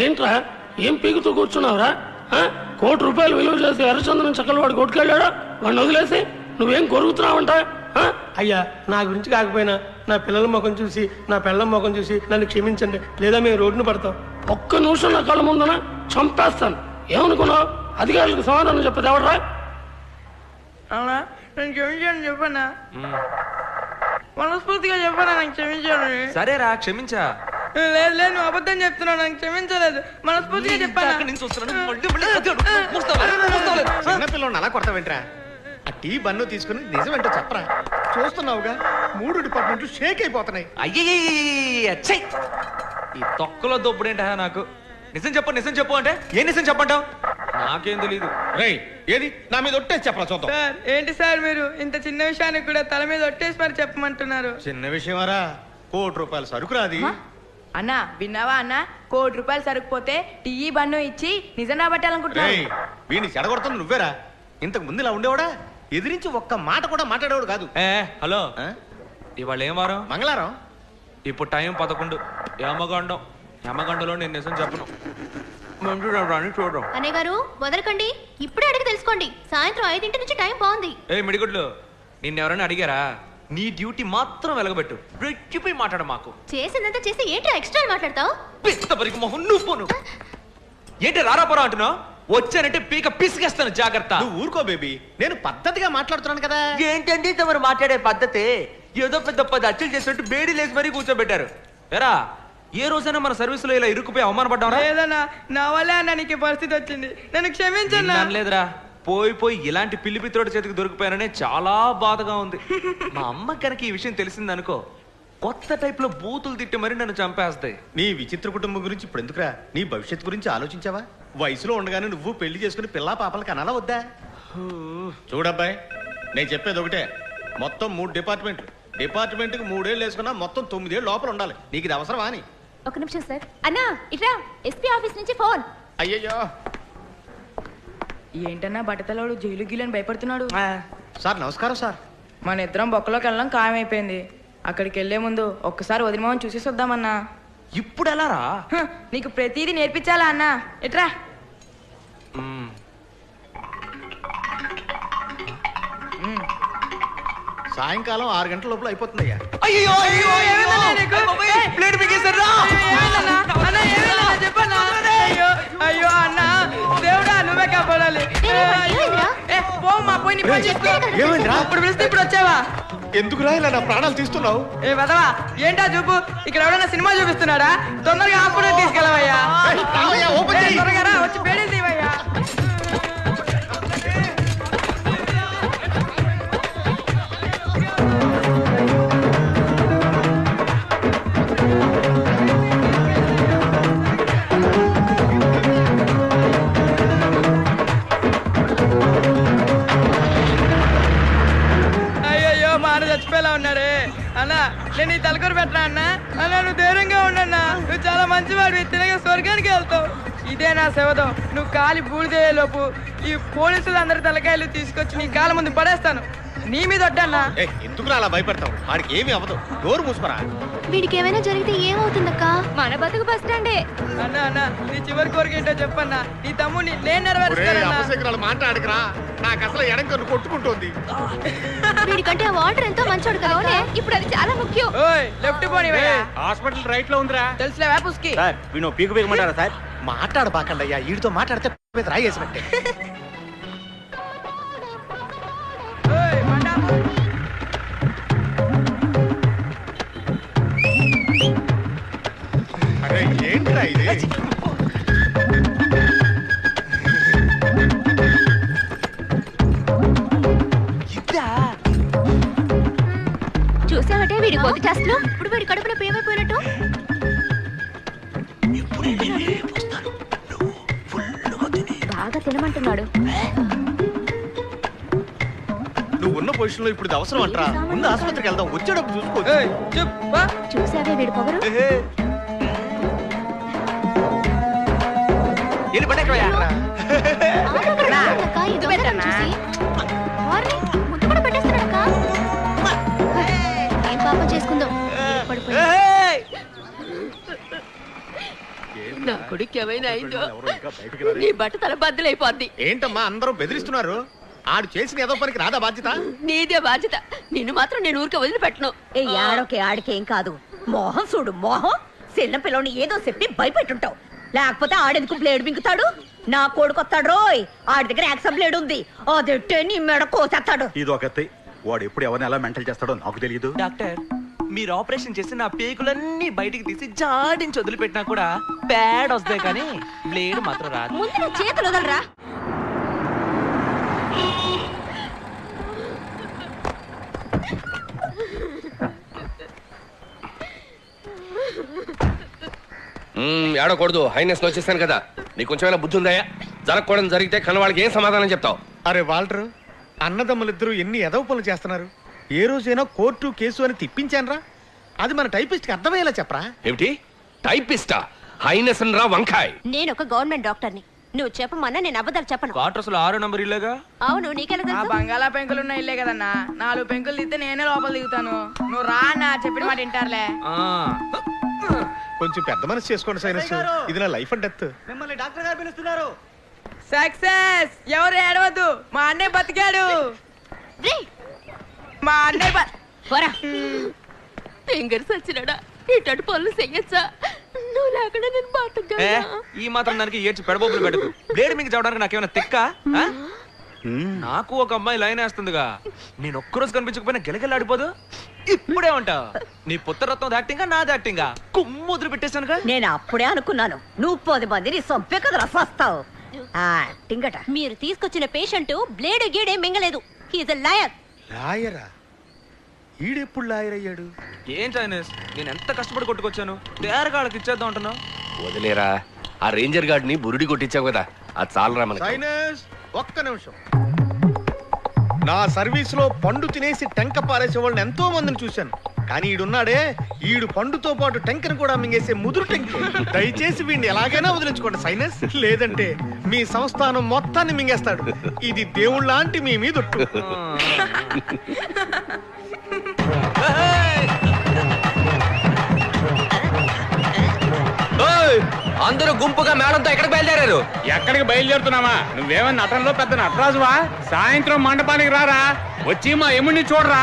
ఏంట్రా ఏం పీకుతూ కూర్చున్నావురా? ₹1 కోటి విలువ చేసి ఎర్రచందనం చక్కలు వాడు కొట్టుకెళ్ళాడా? వాడిని వదిలేసి నువ్వేం కొరుగుతున్నావంట? అయ్యా, నా గురించి కాకపోయినా నా పిల్లల ముఖం చూసి, నా పిల్లల ముఖం చూసి నన్ను క్షమించండి, లేదా మేము రోడ్డును పడతాం. ఒక్క నిమిషం నా కళ్ళ ముందున చంపేస్తాను. ఏమనుకున్నావు? అధికారులకు సమాధానం చెప్పదు ఎవడరా? అవునా, నేను క్షమించాను చెప్పన్నా. మనస్ఫూర్తిగా చెప్పన్నా నాకు క్షమించాను. సరేరా, క్షమించా. లేదు లేదు, నువ్వు అబద్ధం చెప్తున్నావు, నాకు క్షమించలేదు. మనస్ఫూర్తిగా చెప్పాను. చిన్నపిల్లని అలా కొడతావేంట్రా? ఆ టీ బన్ను తీసుకుని నిజమేంటో చెప్పరా? చూస్తున్నావుగా 3 డిపార్ట్మెంట్లు షేక్ అయిపోతున్నాయి. అయ్యే, ఈ తొక్కలో దొబ్బుడేంట నాకు. నిజం చెప్పు అంటే ఏ నిజం చెప్పంటావు? నాకేం తెలీదు. రేయ్, ఏది నా మీద ఒట్టేసి చెప్పరా చూద్దాం. సార్, ఏంటి సార్ మీరు ఇంత చిన్న విషయానికి కూడా తల మీద ఒట్టేసి మరి చెప్పమంటున్నారు? చిన్న విషయమారా? ₹1 కోటి సరుకు రాది. అన్నా విన్నావా అన్నా, ₹1 కోటి సరుకుపోతే టీ బన్ను ఇచ్చి నిజం రాబట్టాలనుకుంటున్నావు. వీడిని చెడగొడుతుంది నువ్వేరా? ఇంతకు ముందు ఇలా ఉండేవాడా? ఎదిరించి ఒక్క మాట కూడా మాట్లాడేవాడు కాదు. హలో, ఇవాళ ఏం వారం? మంగళవారం. ఇప్పుడు టైం 11. యమగండలో నేను నిజం చెప్పను. చూడడం అన్నయ్య గారు వదలకండి, ఇప్పుడే అడిగి తెలుసుకోండి. సాయంత్రం 5 నుంచి టైం బాగుంది. మిడిగుడ్లు, నిన్నెవరైనా అడిగారా? నీ డ్యూటీ మాత్రం వెలగబెట్టు. రెచ్చిపోయి మాట్లాడ మాకు. చేసిందంతా చేసి ఏంట్రా ఎక్స్ట్రా మాట్లాడతావు? పిస్తపరికి మొహం నువ్వు. ఏంటి రారాపురా అంటున్నావు? వచ్చానంటే పీక పిసిగేస్తాను, జాగ్రత్త. నువ్వు ఊరుకో బేబీ, నేను పద్ధతిగా మాట్లాడుతున్నాను కదా. ఏంటండి తమరు మాట్లాడే పద్ధతి? ఏదో పెద్ద 10 అచ్చులు చేసినట్టు బేడీ లేసి మరీ కూర్చోబెట్టారు. ఎరా, ఏ రోజైనా మన సర్వీసులో ఇలా ఇరుక్కుపోయి అవమానపడ్డావా? లేదన్నా, నా వల్లే అన్న నీకు పరిస్థితి వచ్చింది, నన్ను క్షమించన్నా. లేదురా, పోయి ఇలాంటి పిల్లిపిత్రోడి చేతికి దొరికిపోయాననే చాలా బాధగా ఉంది. మా అమ్మ కనుక ఈ విషయం తెలిసిందనుకో, కొత్త టైప్ లో బూతులు తిట్టి మరి నన్ను చంపేస్తాయి. నీ విచిత్ర కుటుంబం గురించి ఇప్పుడు ఎందుకురా? నీ భవిష్యత్తు గురించి ఆలోచించావా? వయసులో ఉండగానే నువ్వు పెళ్లి చేసుకుని పిల్లా పాపలకి అనాలా వద్దా? చూడబ్బాయి, నేను చెప్పేది ఒకటే. మొత్తం 3 డిపార్ట్మెంట్లు. డిపార్ట్మెంట్కి 3 ఏళ్ళు వేసుకున్నా మొత్తం 9 ఏళ్ళు లోపల ఉండాలి. నీకు ఇది అవసరమా అని? ఒక నిమిషం సార్. అన్నా ఇట్రా, ఎస్పీ ఆఫీస్ నుంచి ఫోన్. అయ్యయ్యో, ఏంటన్నా బట్టతలోడు జైలు గీలని భయపడుతున్నాడు? సార్ నమస్కారం సార్. మన ఇద్దరం బొక్కలోకి వెళ్ళడం ఖాయమైపోయింది. అక్కడికి వెళ్లే ముందు ఒక్కసారి వదిలిమోహన్ చూసేసి వద్దామన్నా. ఇప్పుడు ఎలా రా? నీకు ప్రతిదీ నేర్పించాలా అన్నా? ఎట్రా. సాయంకాలం 6 గంటల లోపల అయిపోతుందయ్యా. అయ్యో అయ్యో అన్నా, దేవుడా నువ్వే కాపాడాలి. ఇప్పుడు పిలిస్తే ఇప్పుడు వచ్చావా? ఎందుకురా ఇలా నా ప్రాణాలు తీస్తున్నావు? ఏ వదవా, ఏంటా చూపు? ఇక్కడ ఎవడన్నా సినిమా చూపిస్తున్నాడా? తొందరగా హాస్పిటల్ తీసుకెళ్ళవయ్యా. త్వరగా రా, వచ్చి పేడీలు తీవయ్యా. చచ్చిపోయేలా ఉన్నాడే అన్నా. నేను ఈ తలకూర పెట్టరా అన్నా? అన్నా నువ్వు ధైర్యంగా ఉండన్నా, నువ్వు చాలా మంచివాడివి, తినగా స్వర్గానికి వెళ్తావు. ఇదే నా శవదం. నువ్వు కాలి బూడిదేలోపు ఈ పోలీసులు అందరి తలకాయలు తీసుకొచ్చి నీ కాళ్ళ ముందు పడేస్తాను. నీ మీద వడ్డన్నా. ఎందుకు అలా భయపడతావు? వాడికి ఏమీ అవ్వదు, డోర్ మూసుకురా. వీడికి ఏమైనా జరిగితే ఏమవుతుందక్క? మన బతుకు బస్ స్టాండే. అన్నా అన్నా, నీ చివరి కోరిక ఏంటో చెప్పన్నా. నీ తమ్ముని నేను నెరవేరుస్తాను. మాట్లాడకరా, నాకు అసలు ఎడంకన్ను కొట్టుకుంటుంది. వీడికంటే ఆ వాటర్ ఎంతో మంచోడు కదా, ఇప్పుడు అది చాలా ముఖ్యం. లెఫ్ట్ పోనీ. హాస్పిటల్ రైట్ లో ఉందిరా. తెలుసులేవా పుస్కి? సార్ వీణు పీకు పీకమంటారా సార్? మాట్లాడబాకండి అయ్యా, వీడితో మాట్లాడితే రాయేసినట్టే. అరే ఏంట్రా ఇది? ఇప్పుడున్న పొజిషన్ లో ఇప్పుడు ఇది అవసరం అంటారా? ముందు ఆసుపత్రికి వెళ్దాం, వచ్చేటప్పుడు చూసుకోవచ్చు. చూసావే వీడు పొగరు. ముద్దు కూడా పెట్టేస్తున్నాడక్క. ఏం పాపం చేసుకుందాం. నా కొడుకు ఏమైనా అయిందో నీ బట్ట తల బద్దలైపోద్ది. ఏంటమ్మా అందరూ బెదిరిస్తున్నారు? ఆడు చేసిన ఏదో పనికి రాదా బాధ్యత? నీదే బాధ్యత. నిన్ను మాత్రం నేను ఊరికే వదిలిపెట్టను. ఏ ఆడోకే ఆడికేం కాదు. మోహం చూడు మోహం. చిన్న పిల్లని ఏదో చెప్పి భయపెట్టుంటావు. లేకపోతే ఆడెందుకు బ్లేడ్ బింకుతాడు? నా కొడుకొస్తాడు రోయ్. ఆడి దగ్గర యాక్సమ్ బ్లేడ్ ఉంది. అదెట్టే నీ మెడ కోసేస్తాడు. ఇది ఒక వాడు ఎప్పుడు ఎవరిని ఎలా మెంటల్ చేస్తాడో నాకు తెలియదు. డాక్టర్, మీరు ఆపరేషన్ చేసి నా పేకులన్నీ బయటికి తీసి జాడించి వదిలిపెట్టినా కూడా బ్యాడ్ వస్తాయి, కానీ బ్లేడ్ మాత్రం రాదు. ముందు చేతులు వదలరా. ఏడకూడదు. హైనెస్ వచ్చేసాను కదా, నీకు కొంచెమైనా బుద్ధి ఉందాయా? జరగకూడదు జరిగితే కన్నవాళ్ళకి ఏం సమాధానం చెప్తావు? అరే వాల్టర్, అన్నదమ్ములిద్దరూ ఎన్ని ఎదవ పనులు చేస్తున్నారు. ఏ రోజైనా కోర్టు కేసు అని తిప్పించానరా? అది మన టైపిస్ట్ కి అర్థమయ్యేలా చెప్పరా. ఏమిటి టైపిస్టా? హైనెస్ రా వంకాయ్. నేను ఒక గవర్నమెంట్ డాక్టర్ని. నువ్వు చెప్పమన్నా నేను అబద్ధాలు చెప్పను. క్వార్టర్స్ లో 6 నంబర్ ఇల్లేగా? అవును, నీకెలా ఆ తెలుసు? బంగాళా పెంకులు ఉన్న ఇల్లే కదన్నా. 4 పెంకులు తీస్తే నేనే లోపల దిగుతాను. నువ్వు రా అన్న, చెప్పిన మాట వింటారులే. కొంచెం పెద్ద మనసు చేసుకోండి సైనస్. ఇది నా లైఫ్ అండ్ డెత్. మిమ్మల్ని డాక్టర్ గారు పిలుస్తున్నారు. సక్సెస్. ఎవరు ఏడవద్దు, మా అన్నయ్య బతికాడు. మా అన్నయ్య ఫింగర్ సచ్చినాడా? ఇటు పనులు చెయ్యొచ్చా? నువ్వు లేకుండా నేను బతకగలనా? ఈ మాత్రం దానికి ఏడ్చి పెడబోబులు పెడదు. బ్లేడ్ మీకు చదవడానికి నాకేమైనా తిక్క? నాకు ఒక అమ్మాయి లైన్ వేస్తుందిగా. నేను ఒక్కరోజు కనిపించకపోయినా గిలగిలాడిపోదు. ఇప్పుడే ఉంటావు. నీ పుత్రరత్నం యాక్టింగా నాది యాక్టింగా కుమ్ము వదిలి పెట్టేశానుగా. నేను అప్పుడే అనుకున్నాను నువ్వు 10 మందిని సొంపే కదా రసొస్తావు. టింగట మీరు తీసుకొచ్చిన పేషెంట్ బ్లేడ్ గీడే మింగలేదు. He is a liar. లాయరా? ఈడెప్పుడు లాయర్ అయ్యాడు? ఏం చైనస్, నేను ఎంత కష్టపడి కొట్టుకొచ్చాను. తేరగాళ్ళకి ఇచ్చేద్దాం అంటున్నావు. వదిలేరా, ఆ రేంజర్ గార్డ్ ని బురుడి కొట్టించావు కదా, అది చాలరా మనకి. సైనస్ ఒక్క నిమిషం. నా సర్వీస్ లో పండు తినేసి టెంక పారేసే వాళ్ళని ఎంతో మందిని చూశాను. కానీ ఈడున్నాడే, ఈడు పండుతో పాటు టెంకను కూడా మింగేసే ముదురు టెంక. దయచేసి వీడిని ఎలాగైనా వదిలించుకోండి సైనస్, లేదంటే మీ సంస్థానం మొత్తాన్ని మింగేస్తాడు. ఇది దేవుళ్ళ లాంటి మీ మీదొట్టు. అందరూ గుంపుగా మేడంతో ఎక్కడికి బయలుదేరారు? ఎక్కడికి బయలుదేరుతున్నావా? నువ్వేమన్నా నటనలో పెద్ద నటరాజువా? సాయంత్రం మండపానికి రారా, వచ్చి మా ఎముడిని చూడరా.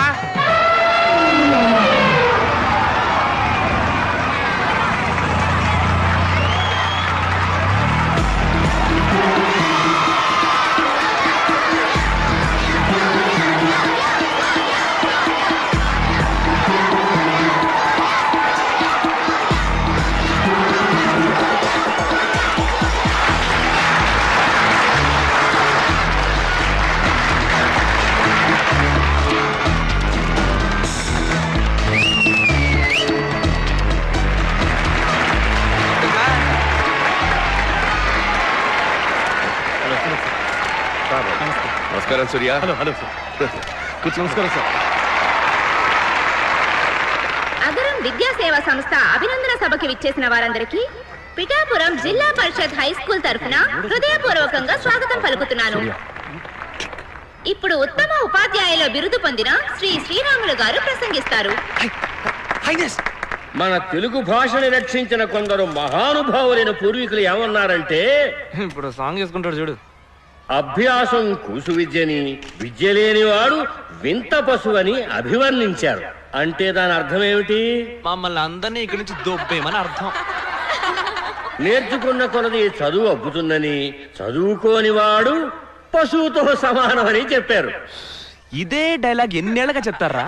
నమస్కారం సూర్య. Hello hello sir. నమస్కారం సార్. అగరం విద్యా సేవా సంస్థ అభినందన సభకి విచ్చేసిన వారందరికీ పిఠాపురం జిల్లా పరిషత్ హై స్కూల్ తరఫున హృదయపూర్వకంగా స్వాగతం పలుకుతున్నాను. ఇప్పుడు ఉత్తమ ఉపాధ్యాయుల బిరుదు పొందిన శ్రీ శ్రీరాములు గారు ప్రసంగిస్తారు. మన తెలుగు భాషని రక్షించిన కొందరు మహానుభావులైన పూర్వీకులు ఏమన్నారంటే, ఇప్పుడు సాంగ్ చేసుకుంటాడు చూడు. అభ్యాసం కూసు విద్యని, విద్య లేనివాడు వింత పశువని అభివర్ణించారు. అంటే దాని అర్థం ఏమిటి? మమ్మల్ని అందరినీ ఇక్కడి నుంచి దొబ్బేమని అర్థం. నేర్చుకున్న కొలది చదువు అబ్బుతుందని, చదువుకోని వాడు పశువుతో సమానమని చెప్పారు. ఇదే డైలాగ్ ఎన్నేళ్ళగా చెప్తారా?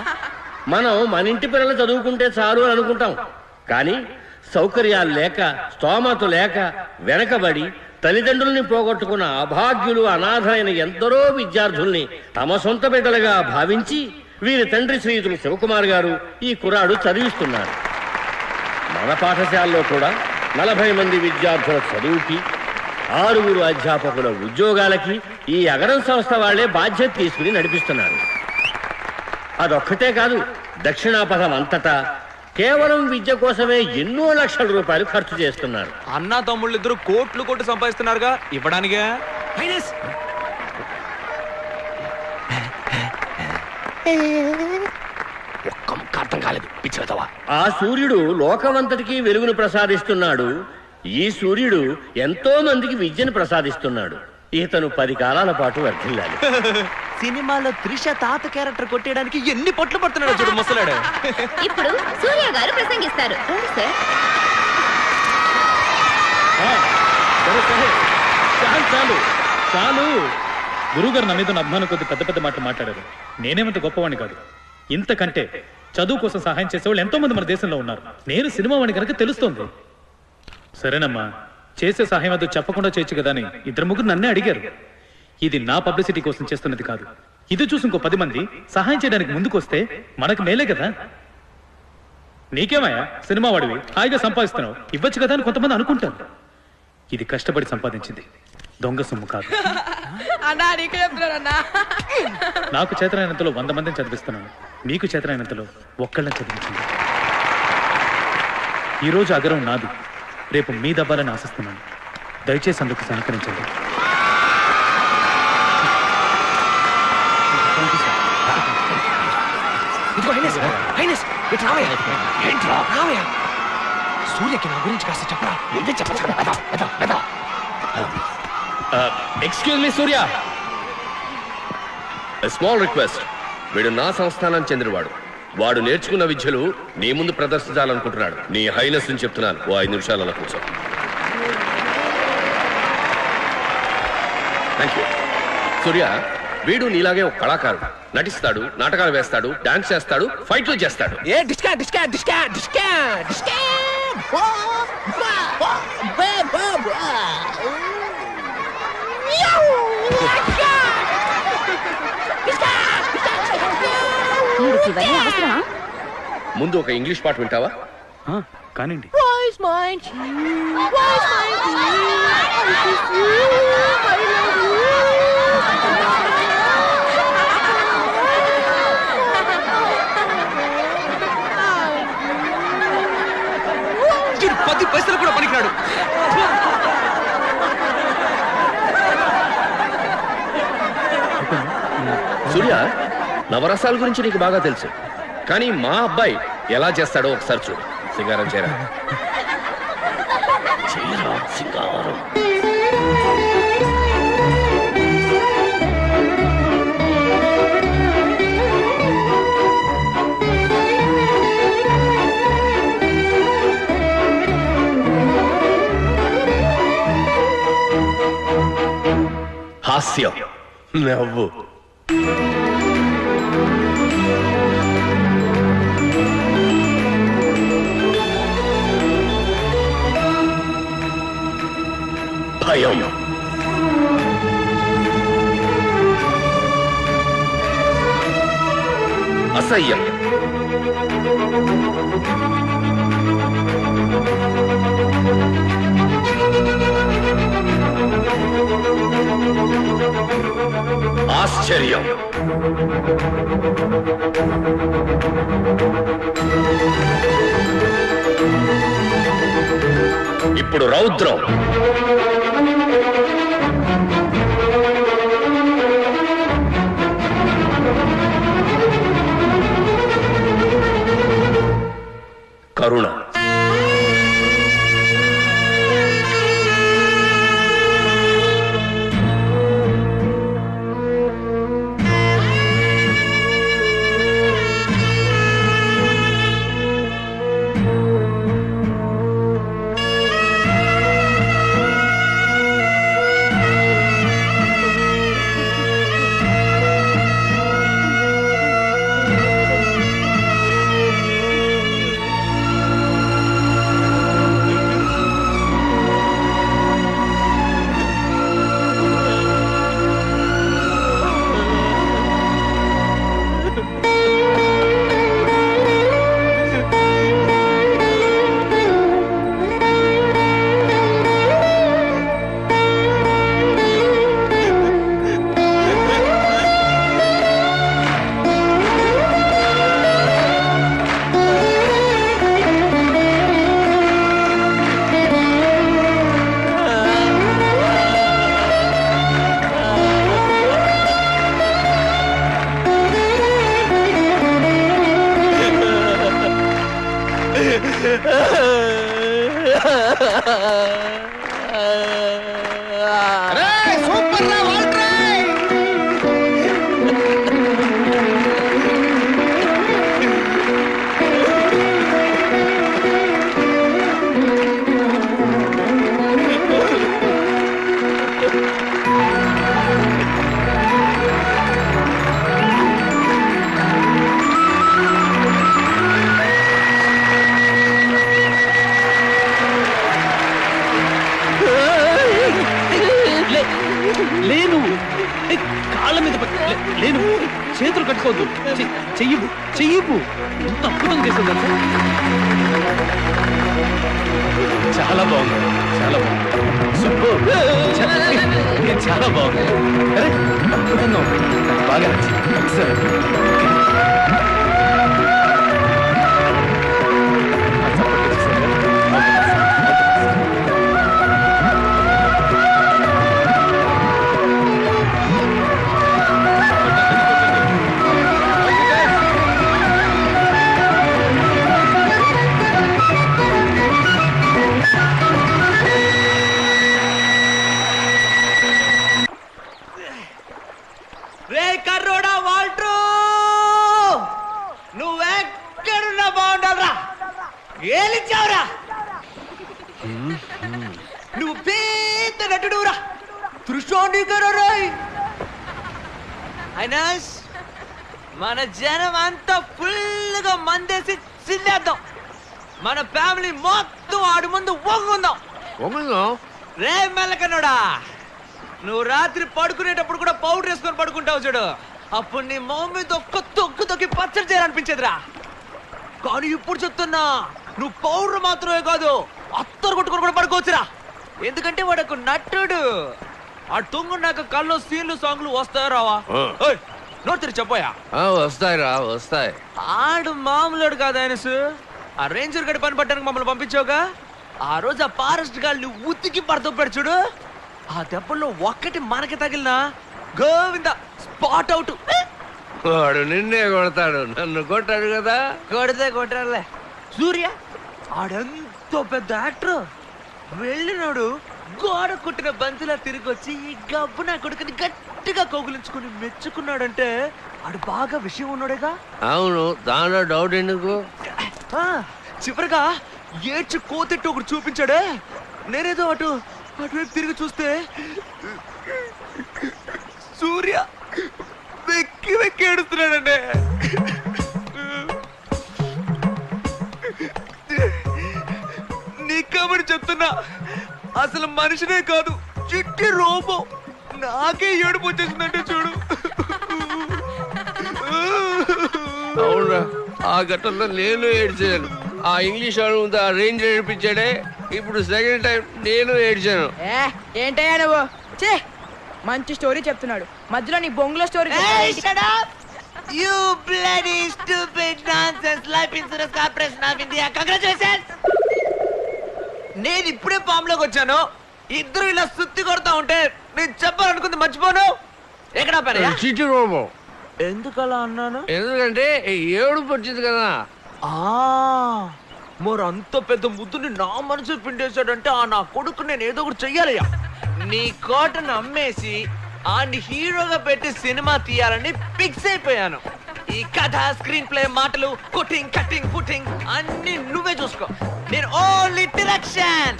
మనం మన ఇంటి పిల్లలు చదువుకుంటే చాలు అని అనుకుంటాం. కానీ సౌకర్యాలు లేక, స్తోమత లేక, వెనకబడి తల్లిదండ్రుల్ని పోగొట్టుకున్న అభాగ్యులు, అనాథలైన ఎందరో విద్యార్థుల్ని తమ సొంత బిడ్డలుగా భావించి వీరి తండ్రి శ్రీయుతులు శివకుమార్ గారు ఈ కుర్రాడు చదివిస్తున్నారు. మన పాఠశాలలో కూడా 40 మంది విద్యార్థుల చదువుకి, 6 అధ్యాపకుల ఉద్యోగాలకి ఈ అగరం సంస్థ వాళ్లే బాధ్యత తీసుకుని నడిపిస్తున్నారు. అదొక్కటే కాదు, దక్షిణాపథం అంతటా కేవలం విద్య కోసమే ఎన్నో లక్షల రూపాయలు ఖర్చు చేస్తున్నారు. అన్న తమ్ముళ్ళు ఇద్దరు కోట్లు కోట్లు సంపాదిస్తున్నారుగా, ఇవ్వడానిగా. ఒక్క ముక్క అర్థం కాలేదు, పిచ్చివెదవా. ఆ సూర్యుడు లోకమంతటికి వెలుగును ప్రసాదిస్తున్నాడు. ఈ సూర్యుడు ఎంతో మందికి విద్యను ప్రసాదిస్తున్నాడు. ఇతను 10 కాలాల పాటు వర్ధిల్లాలి. సినిమాలో త్రిష తాత క్యారెక్టర్ కొట్టేయడానికి ఎన్ని పొట్లు పడుతున్నాడు చూడు ముసలాడు. ఇప్పుడు సూర్య గారు ప్రసంగిస్తారు. రండి సార్. చాలు చాలు. గురుగారు నా మీద అభిమానం కొద్ది పెద్ద పెద్ద మాటలు మాట్లాడారు. నేనేమంత గొప్పవాణ్ణి కాదు. ఇంతకంటే చదువు కోసం సహాయం చేసేవాళ్ళు ఎంతో మంది మన దేశంలో ఉన్నారు. నేను సినిమా వాడిని కనుక తెలుస్తోంది. సరేనమ్మా, చేసే సహాయం అదో చెప్పకుండా చేయొచ్చు కదా అని 2-3 నన్నే అడిగారు. ఇది నా పబ్లిసిటీ కోసం చేస్తున్నది కాదు. ఇది చూసి ఇంకో 10 మంది సహాయం చేయడానికి ముందుకు వస్తే మనకు మేలే కదా. నీకేమయ్యా, సినిమా వాడివి, హాయిగా సంపాదిస్తున్నావు, ఇవ్వచ్చు కదా అని కొంతమంది అనుకుంటారు. ఇది కష్టపడి సంపాదించింది, దొంగ సొమ్ము కాదు. నాకు చేతనైనంతలో 100 మందిని చదివిస్తున్నాను. మీకు చేతనైనంతలో ఒక్కళ్ళని చదివించండి. ఈరోజు అగరం నాది, రేపు మీ దవ్వాలని ఆశిస్తున్నాను. దయచేసి అందుకు సహకరించండి. సూర్యకి నా గురించి కాస్త చెప్పరా. ఎక్స్క్యూజ్ మీ సూర్య, స్మాల్ రిక్వెస్ట్. వీడు నా సంస్థానానికి చెందినవాడు. వాడు నేర్చుకున్న విద్యలు నీ ముందు ప్రదర్శించాలనుకుంటున్నాడు. నీ హైనెస్ అని చెప్తున్నాను. ఓ 5 నిమిషాలు అలా కూర్చో. Thank you. సూర్య, వీడు నీలాగే ఒక కళాకారుడు. నటిస్తాడు, నాటకాలు వేస్తాడు, డాన్స్ చేస్తాడు, ఫైట్లు చేస్తాడు. ముందు ఒక ఇంగ్లీష్ పాట వింటావా? కానివ్వండి. పది పైసలు కూడా పనికిరాడు. సూర్య, నవరసాల గురించి నీకు బాగా తెలుసు, కానీ మా అబ్బాయి ఎలా చేస్తాడో ఒకసారి చూడు. సింగారం చేయరా. సింగారం. హాస్యం, నవ్వు. భయం. అసహ్యం. ఆశ్చర్యం. ఇప్పుడు రౌద్రం. కరుణ. లేను చేతులు కట్టుకోవద్దు చెయ్యు చెయ్యు ఎంత అద్భుతంగా చేస్తుందా చాలా బాగుంది చాలా బాగుంది సూపర్ చాలా బాగుంది అరే అద్భుతంగా ఉంది బాగా నచ్చింది సరే రే కర్రోడా వాల్ట్రూ నువ్వెక్కడున్నా బాగుండాలరా ఏలిచ్చావురా నువ్వు పెద్ద నటుడురా త్రిశోండికరాయ్ అయినాస్ మన జనం అంతా ఫుల్గా మందేసి చిల్లేద్దాం మన ఫ్యామిలీ మొత్తం ఆడు ముందు ఒంగుందాం రే మెల్లకన్నోడా నువ్వు రాత్రి పడుకునేటప్పుడు కూడా పౌడర్ వేసుకొని పడుకుంటావు చూడు అప్పుడు నీ మొహం మీద ఒక్క తొక్కు తొక్కి పచ్చడి చేయాలనిపించేదిరా కానీ ఇప్పుడు చెప్తున్నా నువ్వు పౌడర్ మాత్రమే కాదు అత్తరు కొట్టుకొని కూడా పడుకోవచ్చురా ఎందుకంటే వాడు ఒక నటుడు ఆ తొంగున్నాక కళ్ళు సీన్లు సాంగ్లు వస్తాయా రావా నోట్ తిరిగి చెప్పోయా వస్తాయి వస్తాయి ఆడు మామూలుడు కాదు ఆయనసు ఆ రేంజర్ గడి పని పట్టడానికి మమ్మల్ని పంపించావుగా ఆ రోజు ఆ ఫారెస్ట్ గాళ్ళు ఉతికి పడతాడు చూడు ఆ దెబ్బల్లో ఒక్కటి మనకి తగిలినా గోవింద స్పాట్ అవుట్ వాడు నిన్నే కొడతాడు నన్ను కొట్టాడు కదా కొడితే కొట్టాడులే సూర్య ఆడెంతో పెద్ద యాక్టర్ వెళ్ళినాడు గోడ కుట్టిన బంతిలా తిరిగి వచ్చి ఈ గబ్బు నా కొడుకుని గట్టిగా కౌగులించుకుని మెచ్చుకున్నాడంటే ఆడు బాగా విషయం ఉన్నాడుగా అవును దానిలో డౌట్ ఎందుకు చివరిగా ఏడ్చి కోతెట్టు ఒకటి చూపించాడే నేనేదో అటువైపు తిరిగి చూస్తే సూర్య వెక్కి వెక్కి ఏడుస్తున్నాడండి నీ కాబట్టి చెప్తున్నా అసలు మనిషినే కాదు చిట్టి రోబో నాకే ఏడుపు వచ్చేసిందంటే చూడు అవునా ఆ ఘట్టంలో నేను ఏడ్చాను ఆ ఇంగ్లీష్ వాడు ముందు ఆ రేంజ్ ఏడిపించాడే ఇప్పుడు సెకండ్ టైం నేను ఏడ్చాను ఏంటయ్యా నువ్వు చే మంచి స్టోరీ చెప్తున్నాడు మధ్యలో నీ బొంగులో story You bloody stupid nonsense life insurance corporation of India. Congratulations! నేను ఇప్పుడే పాములోకి వచ్చాను ఇద్దరు ఇలా సుత్తి కొడతా ఉంటే నేను చెప్పాలనుకుంది మర్చిపోను ఎక్కడ పని చిట్టి రోబో ఎందుకలా అన్నాను ఎందుకంటే ఏడుపు వచ్చింది కదా మరి అంత పెద్ద ముద్దుని నా మనసు పిండేశాడంటే ఆ నా కొడుకు నేను ఏదో ఒకటి చెయ్యాలయ్యా నీ కోటను అమ్మేసి ఆన్ని హీరోగా పెట్టి సినిమా తీయాలని ఫిక్స్ అయిపోయాను ఈ కథ స్క్రీన్ ప్లే మాటలు కుటింగ్ కటింగ్ పుటింగ్ అన్ని నువ్వే చూసుకో నేను ఓన్లీ డైరెక్షన్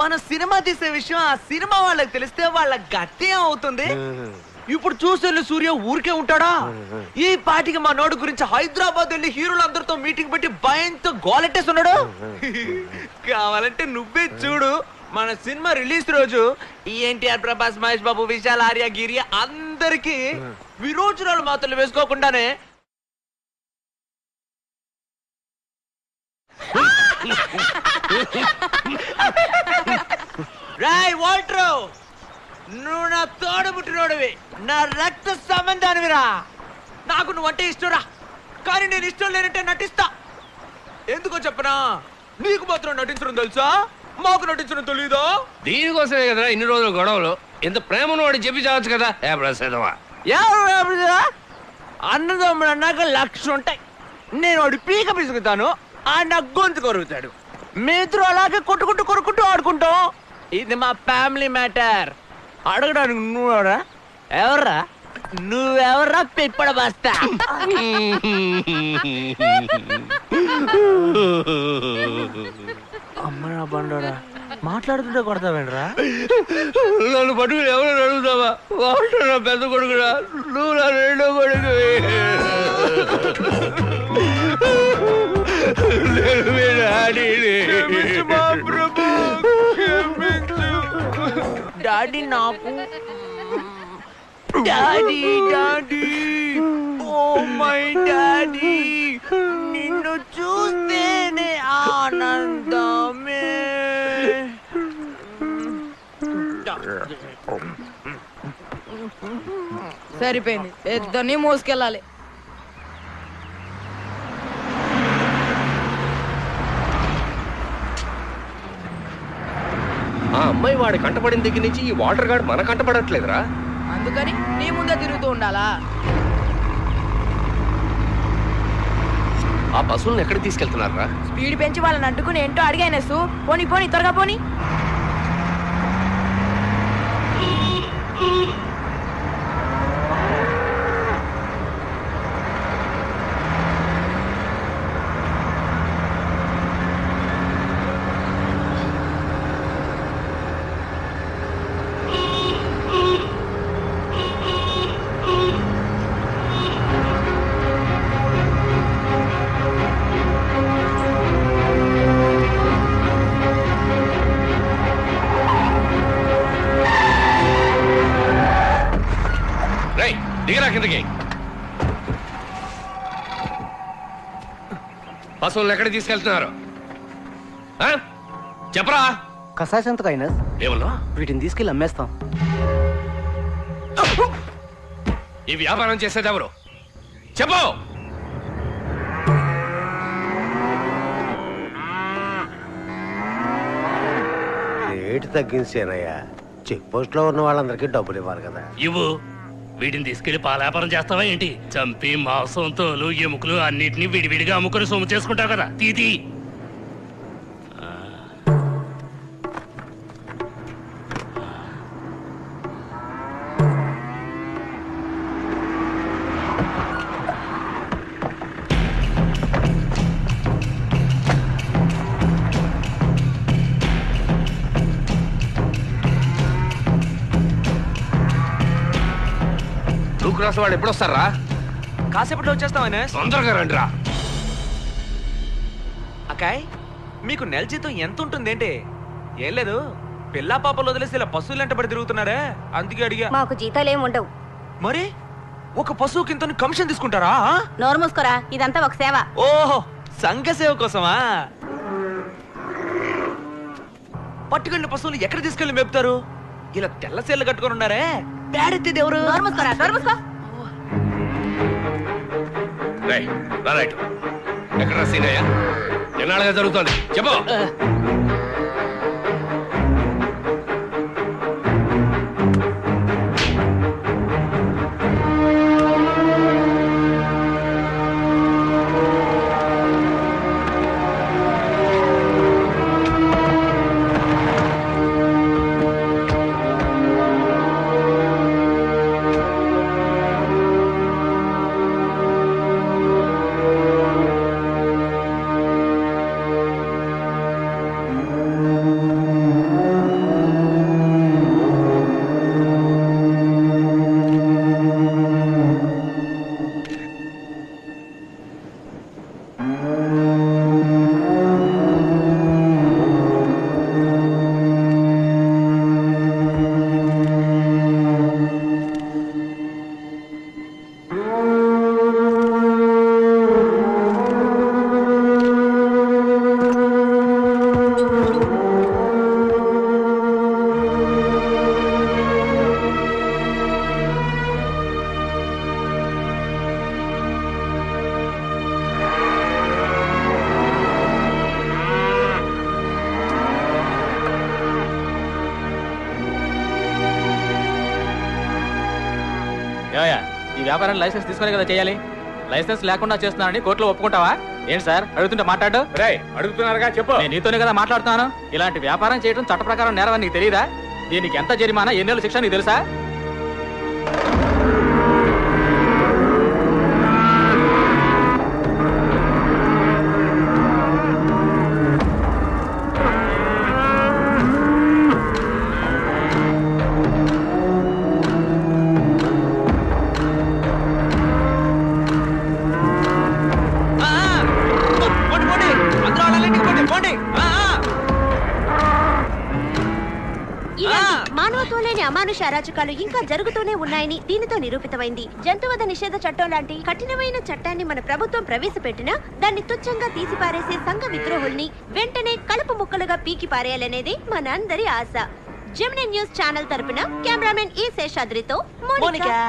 మన సినిమా తీసే విషయం ఆ సినిమా వాళ్ళకి తెలిస్తే వాళ్ళ గట్టి అవుతుంది ఇప్పుడు చూసే సూర్య ఊరికే ఉంటాడా ఈ పాటికి మా నోడు గురించి హైదరాబాద్ వెళ్ళి హీరోలందరితో మీటింగ్ పెట్టి భయంతో గోలెట్టేస్తున్నాడు కావాలంటే నువ్వే చూడు మన సినిమా రిలీజ్ రోజు ఎన్టీఆర్ ప్రభాస్ మహేష్ బాబు విశాల్ ఆర్య గిరి అందరికి విరోచనాలు మాత్రలు వేసుకోకుండానే రాయ్ వాల్ట్రో నువ్వు నా తోడబుట్టినోడివి నా రక్త సంబంధానివిరా నాకు నువ్వంటే ఇష్టంరా కానీ నేను ఇష్టం లేనంటే నటిస్తా ఎందుకో చెప్పనా నీకు మాత్రం నటించడం తెలుసా మాకు నటించడం తెలీదా దీనికోసమే కదరా ఇన్ని రోజులు గొడవలు ఇంత ప్రేమను వాడు చెప్పి చావచ్చు కదా ఏ ప్రసాదమా అన్నదమ్ముడు అన్నాక 1,00,000 ఉంటాయి నేను వాడు పీక పిసుకుతాను ఆ నా గొంతు కొరుకుతాడు మీతో అలాగే కొట్టుకుంటూ ఆడుకుంటాం ఇది మా ఫ్యామిలీ మ్యాటర్ అడగడానికి నువ్వెవరా ఎవర్రా నువ్వెవర్రా పిప్పడ బస్తా అమ్మరా బండోరా మాట్లాడుతుంటే కొడతావేంట్రా నన్ను పట్టుకుని ఎవరు అడుగుతావా వాడు నా పెద్ద కొడుకురా నువ్వు నా రెండో కొడుకు డాడీ నాకు daddy daddy oh my daddy నిన్ను చూస్తేనే ఆనందమే. సరిపోయింది, ఇద్దరిని మోసుకెళ్ళాలి. ఆ అమ్మాయి వాడి కంటపడిన దగ్గర నుంచి ఈ వాటర్ గార్డ్ మన కంటపడట్లేదురా. అందుకని నీ ముందే తిరుగుతూ ఉండాలా? ఆ పశువులను ఎక్కడ తీసుకెళ్తున్నారా? స్పీడ్ పెంచి వాళ్ళని అడ్డుకుని ఏంటో అడిగానేసు. పోనీ పోనీ, త్వరగా పోనీ. దిగరా కిందకి. పశువులను ఎక్కడ తీసుకెళ్తున్నారు చెప్పరా? కసాసంతకు అయినా ఏమన్నా? వీటిని తీసుకెళ్ళి అమ్మేస్తాం. ఈ వ్యాపారం చేసేది ఎవరు చెప్పు? రేటు తగ్గించేనయ్యా. చెక్ పోస్ట్ లో ఉన్న వాళ్ళందరికీ డబ్బులు ఇవ్వాలి కదా. ఇవ్వు. వీటిని తీసుకెళ్లి పాలాపారం చేస్తావా ఏంటి? చంపి మాంసం, తోలు, ఎముకలు అన్నిటినీ విడివిడిగా అమ్ముకొని సొమ్ము చేసుకుంటావు కదా. తీది క్రాస్ వాడు ఎప్పుడు వస్తారా? కాసేపట్లో వచ్చేస్తామనే. తొందరగా రండిరా. అక్కాయ్, మీకు నెల జీతం ఎంత ఉంటుంది ఏంటి? ఏం లేదు, పిల్లా పాపలు వదిలేసి ఇలా పశువులు వెంటబడి తిరుగుతున్నారే, అందుకే అడిగా. మాకు జీతాలు ఏమి ఉండవు. మరి ఒక పశువుకి ఇంత కమిషన్ తీసుకుంటారా? నోరు మూసుకోరా, ఇదంతా ఒక సేవ. ఓహో, సంఘ సేవ కోసమా? పట్టుకెళ్ళిన పశువులు ఎక్కడ తీసుకెళ్ళి మేపుతారు? ఇలా తెల్ల సేర్లు కట్టుకొని ఉన్నారే, పేడెత్తేది ఎవరు? నోరు మూసుకోరా, నోరు మూసుకో. ఎక్కడ సీనయ్య? ఎన్నాళ్ళగా జరుగుతుంది చెప్పు. ఈ వ్యాపారాన్ని లైసెన్స్ తీసుకునే కదా చేయాలి. లైసెన్స్ లేకుండా చేస్తున్నానని కోర్టులో ఒప్పుకుంటావా? ఏంటి సార్ అడుగుతుంటే మాట్లాడు. అడుగుతున్నారుగా చెప్పు. నేను నీతోనే కదా మాట్లాడుతున్నాను. ఇలాంటి వ్యాపారం చేయడం చట్ట ప్రకారం నేరమని నీకు తెలియదా? దీనికి ఎంత జరిమానా, ఎన్నేళ్ళ శిక్ష నీకు తెలుసా? మానవత్వం అమానుష అరాచకాలు ఇంకా జరుగుతూనే ఉన్నాయని దీనితో నిరూపితమైంది. జంతువధ నిషేధ చట్టం లాంటి కఠినమైన చట్టాన్ని మన ప్రభుత్వం ప్రవేశపెట్టినా దాన్ని తుచ్చంగా తీసిపారేసే సంఘ విద్రోహుల్ని వెంటనే కలుపు ముక్కలుగా పీకి పారేయాలనేది మనందరి ఆశ. జెమినీ న్యూస్ ఛానల్ తరపున కెమెరామెన్ ఈ శేషాద్రితో మోనికా.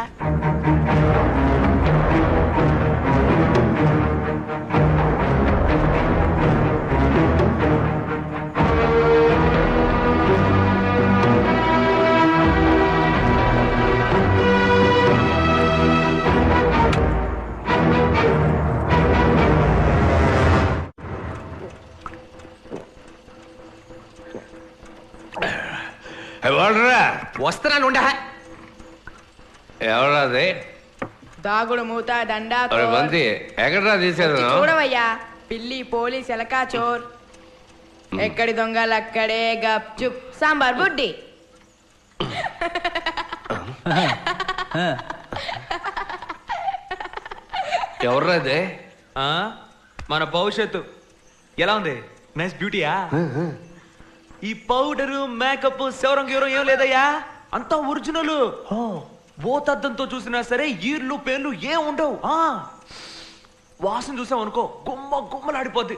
వస్తున్నాను. ఎవరాది? దాగుడు మూత దండా మంది ఎక్కడరా తీసేది? చూడవయ్యా, పిల్లి పోలీస్ ఎలకా చోర్. ఎక్కడి దొంగలు అక్కడే గప్ చుప్ సాంబార్ బుడ్డి. ఎవర్రాదే? మన భవిష్యత్తు ఎలా ఉంది? నైస్ బ్యూటీయా? ఈ పౌడరు మేకప్ శవరం గీవరం ఏం లేదయ్యా, అంతా ఒరిజినల్. ఓతద్దంతో చూసినా సరే ఈర్లు పేర్లు ఏం ఉండవు. వాసన చూసాం అనుకో గుమ్మ గుమ్మలాడిపోద్ది.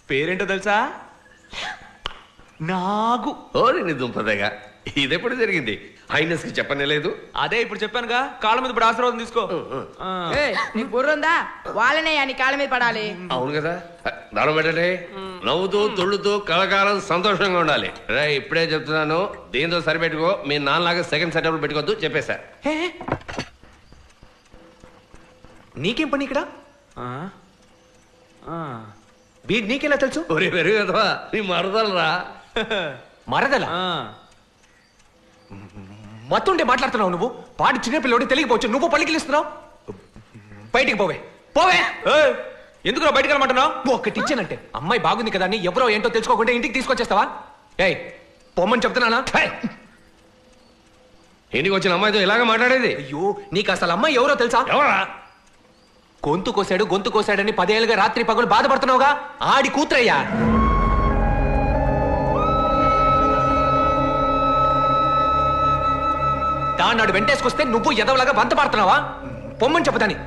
పేరేంటో తెలుసా? నాగు. ఓరి దుంపదగా, ఇదెప్పుడు జరిగింది? హైనెస్ కి చెప్పనే లేదు. అదే ఇప్పుడు చెప్పానుగా, కాళ్ళ మీద ఇప్పుడు ఆశీర్వాదం తీసుకో. నీకు బుర్రుందా? వాళ్ళనే అని కాళ్ళ మీద పడాలి. అవును కదా, దండం పెట్టండి. నవ్వుతూ తుళ్ళుతూ కలకాలం సంతోషంగా ఉండాలి. రే ఇప్పుడే చెప్తున్నాను, దీంతో సరిపెట్టుకో. మీ నాన్నలాగా సెకండ్ సెటప్ పెట్టుకోవద్దు చెప్పేశా. నీకేం పని ఇక్కడ? వీడు నీకెలా తెలుసు? ఒరే వెరుగు కదా, నీ మరదలరా. మరదలా? మత్తుంటే మాట్లాడుతున్నావు నువ్వు. పాటి చిన్నపిల్లడి తెలియకపోవచ్చు, నువ్వు పలికిలిస్తున్నావు. బయటికి పోవే, పోవే. ఎందుకు బయటకు వెళ్ళమంటున్నావు? ఒక్కటి ఇచ్చానంటే అమ్మాయి బాగుంది కదా అని ఎవరో ఏంటో తెలుసుకోకుండా ఇంటికి తీసుకొచ్చేస్తావా? ఏయ్ పొమ్మని చెప్తున్నానా? ఇంటికి వచ్చిన అమ్మాయితో ఇలాగ మాట్లాడేది? అయ్యో, నీకు అసలు అమ్మాయి ఎవరో తెలుసా? ఎవరా? గొంతు కోసాడని 10 ఏళ్ళుగా రాత్రి పగలు బాధపడుతున్నావుగా, ఆడి కూతురయ్యా. దాన్నాడు వెంటేసుకొస్తే నువ్వు ఎదవలాగా బంత పడుతున్నావా? పొమ్మని చెప్పుతాని.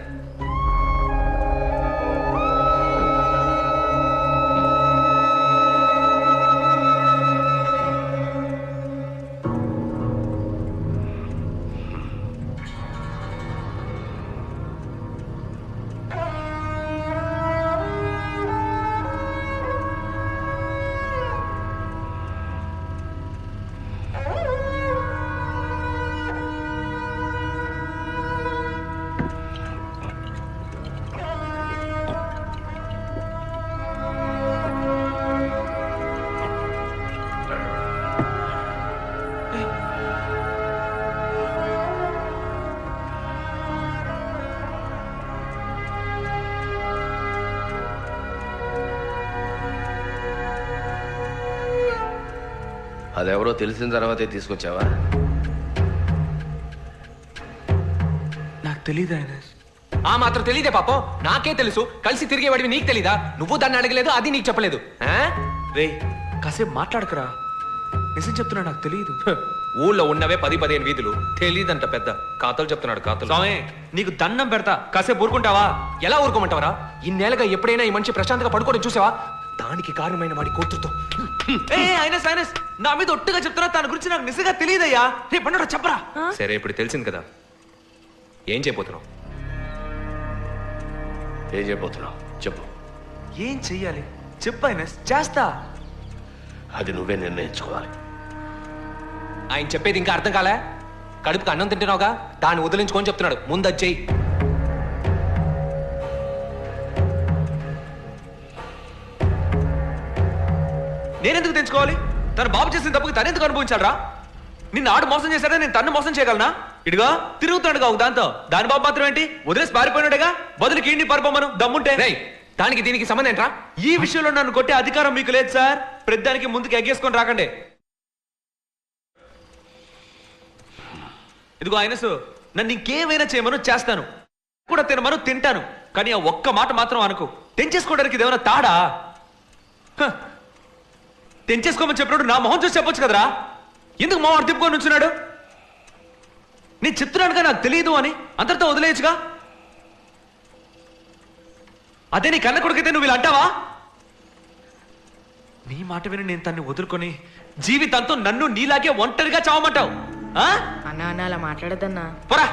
అదెవరో తెలిసిన తర్వాతే తీసుకొచ్చావా? నాకు తెలీదా? ఆ మాత్రం తెలీదే పాపం. నాకే తెలుసు. కలిసి తిరిగేవాడివి నీకు తెలీదా? నువ్వు దాన్ని అడగలేదు, అది నీకు చెప్పలేదు. రే కాసేపు మాట్లాడకరా, నిజం చెప్తున్నా, నాకు తెలియదు. ఊళ్ళో ఉన్నవే 10-15 వీధులు, తెలీదంట పెద్ద కాతలు చెప్తున్నాడు. కాతలు స్వామి, నీకు దండం పెడతా, కాసేపు ఊరుకుంటావా? ఎలా ఊరుకోమంటావరా? ఇన్నేళ్ళగా ఎప్పుడైనా ఈ మనిషి ప్రశాంతంగా పడుకోవడం చూసావా? దానికి కారణమైన వాడి కూతురుతో. నా మీద ఒట్టుగా చెప్తున్నా, తన గురించి నాకు నిజంగా తెలియదయ్యా. రేపు అన్నాడు చెప్పరా? సరే ఇప్పుడు తెలిసింది కదా, ఏం చేయబోతున్నావు? ఏం చేయబోతున్నావు చెప్పు. ఏం చెయ్యాలి చెప్పు. చేస్తా. అది నువ్వే నిర్ణయించుకోవాలి. ఆయన చెప్పేది ఇంకా అర్థం కాలే? కడుపుకి అన్నం తింటున్నావుగా, దాన్ని వదిలించుకొని చెప్తున్నాడు. ముందు అది చెయ్యి. నేనెందుకు తెచ్చుకోవాలి? తన బాబు చేసిన తప్పుకి తనెందుకు అనుభవించాలరా? నిన్ను ఆడు మోసం చేశాడా, నేను తన్ను మోసం చేయగలనా? ఇడిగా తిరుగుతున్నాడుగా దాంతో. దాని బాబు మాత్రం ఏంటి, వదిలేసి పారిపోయినాడుగా. బదులుకి ఇంటి పారిపోమను దమ్ముంటే. దానికి దీనికి సంబంధం ఏంట్రా? ఈ విషయంలో నన్ను కొట్టే అధికారం మీకు లేదు సార్. ప్రతిదానికి ముందుకు ఎగ్గేసుకొని రాకండి. ఇదిగో ఆయనసు, నన్ను ఇంకేమైనా చేయమను చేస్తాను, కూడా తినమను తింటాను. కానీ ఆ ఒక్క మాట మాత్రం అనుకో. తెంచేసుకోవడానికి ఇదేమైనా తాడా? తెంచేసుకోమని చెప్పినప్పుడు నా మొహం చూసి చెప్పొచ్చు కదరా. ఎందుకు మొహం తిప్పుకొని ఉంచున్నాడు? నేను చెప్తున్నానుగా నాకు తెలియదు అని అంతటితో వదిలేయచ్చుగా. అదే నీ కన్న కొడుకైతే నువ్వు ఇలా అంటావా? నీ మాట విని నేను తన్ని వదులుకొని జీవితంతో నన్ను నీలాగే ఒంటరిగా చావమంటావు? అన్నా అన్న అలా మాట్లాడద్దన్నా. పోరా,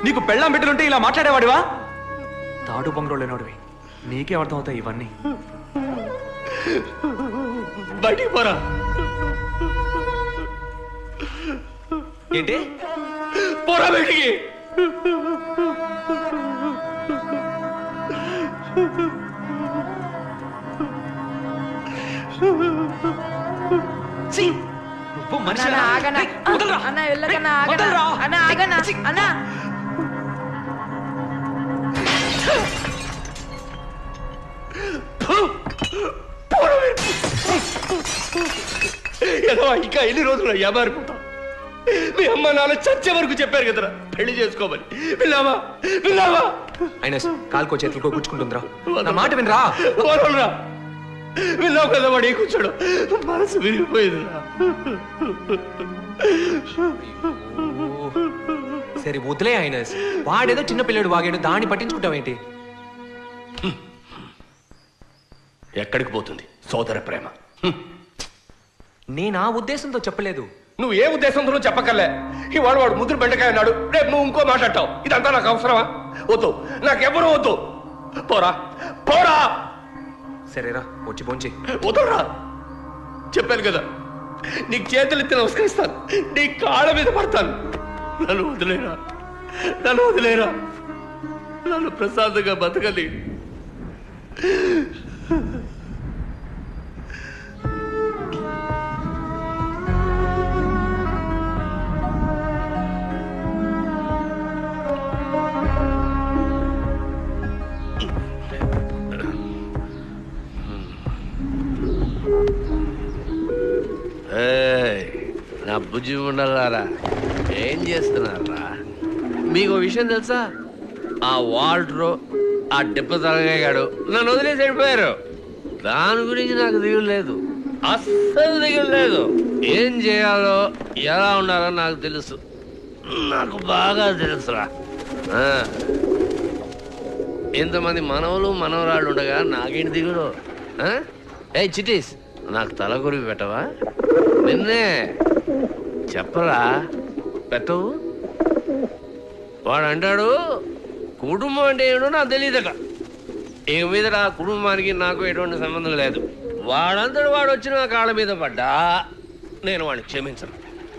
నీకు పెళ్ళాం బిడ్డలుంటే ఇలా మాట్లాడేవాడివా? తాడు బొంగరోళ్ళు లేనోడివి, నీకే అర్థం అవుతాయి ఇవన్నీ. బయటికి పోరా. ఏంటి? పోరా బయటికి. నువ్వు మనిషి ఆగనా అన్న వెళ్ళకన్నా ఆగనా అన్న ఆగనా అన్న. ఇంకా ఎన్ని రోజులు మారిపోతాం? మీ అమ్మ నాన్న చచ్చే వరకు చెప్పారు కదరా పెళ్లి చేసుకోమని. విన్నావా? విన్నావా? అయినా కాలుకో చేతులకో గుచ్చుకుంటుందిరా. నా మాట వినరా. పోరా. విన్నావు కదా వాడు కూర్చోడు. మనసు విరిగిపోయిందిరా. సరే వదిలే. ఆయన వాడేదో చిన్న పిల్లడు వాగాడు, దాన్ని పట్టించుకుంటావేంటి? ఎక్కడికి పోతుంది సోదర ప్రేమ? నేను ఆ ఉద్దేశంతో చెప్పలేదు. నువ్వు ఏ ఉద్దేశంతో చెప్పకలే. ఇవాళ వాడు ముద్దులు బెండకాయ అన్నాడు, రేపు నువ్వు ఇంకో మాట్లాడతావు. ఇదంతా నాకు అవసరమా? వద్దు, నాకెవరు వద్దు. పోరా పోరా. సరేరా వచ్చి పోంచి. వదలరా. చెప్పాను కదా, నీకు చేతులు ఎత్తి నమస్కరిస్తాను, నీ కాళ్ళ మీద పడతాను. నన్ను వదిలేరా, నన్ను వదిలేరా. నన్ను ప్రశాంతంగా బతకలి. నా బుజ్జి ఉండాలారా, ఏం చేస్తున్నారా? మీకు విషయం తెలుసా? ఆ వాల్టరు, ఆ డిప్ప తలగాడు నన్ను వదిలేసి వెళ్ళిపోయారు. దాని గురించి నాకు దిగులు లేదు, అస్సలు దిగులు లేదు. ఏం చేయాలో ఎలా ఉండాలో నాకు తెలుసు, నాకు బాగా తెలుసురా. ఇంతమంది మనవలు మనవరాళ్ళు ఉండగా నాకేంటి దిగులు? ఏ చిటీస్, నాకు తల కొరికి పెట్టవా? నిన్నే చెప్పరా, పెట్టవు. వాడు అంటాడు కుటుంబం అంటే ఏమిటో నాకు తెలియదట. ఇక మీద ఆ కుటుంబానికి నాకు ఎటువంటి సంబంధం లేదు. వాడంతడు వాడు వచ్చి నా కాళ్ళ మీద పడ్డా నేను వాడిని క్షమించను,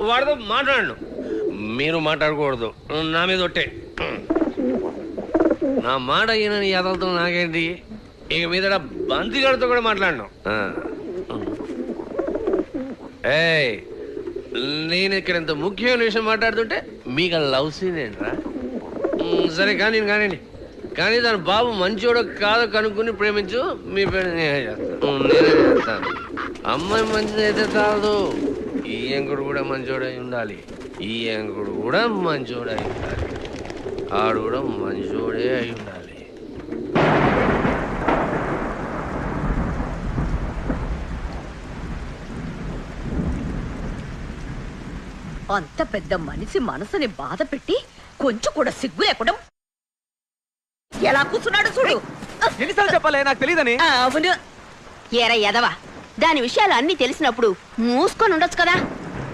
వాడితో మాట్లాడను. మీరు మాట్లాడకూడదు, నా మీద ఒట్టే. నా మాట ఈయనని ఎదలతో నాకేంటి? ఇక మీద బంతిగాడితో కూడా మాట్లాడను. ఏయ్, నేను ఇక్కడ ఇంత ముఖ్యమైన విషయం మాట్లాడుతుంటే మీకు లవ్ సీన్ ఏంట్రా? సరే కానీ కానివ్వండి, కానీ దాని బాబు మంచోడో కాదో కనుక్కుని ప్రేమించు, మీ పేరు నేనే చేస్తాను. అమ్మాయి మంచిది అయితే చాలదు, ఈ ఎంకుడు కూడా మంచోడై ఉండాలి. ఈ ఎంకుడు కూడా మంచోడై ఉండాలి, ఆడు కూడా మంచోడే అయి ఉండాలి. అంత పెద్ద మనిషి మనసుని బాధ పెట్టి కొంచెం కూడా సిగ్గు లేకుండా ఎలా కూర్చున్నాడు చూడు. ఎన్నిసార్లు చెప్పాలి నాకు తెలియదని? అవును. ఏరా ఎదవా, దాని విషయాలు అన్ని తెలిసినప్పుడు మూసుకొని ఉండొచ్చు కదా.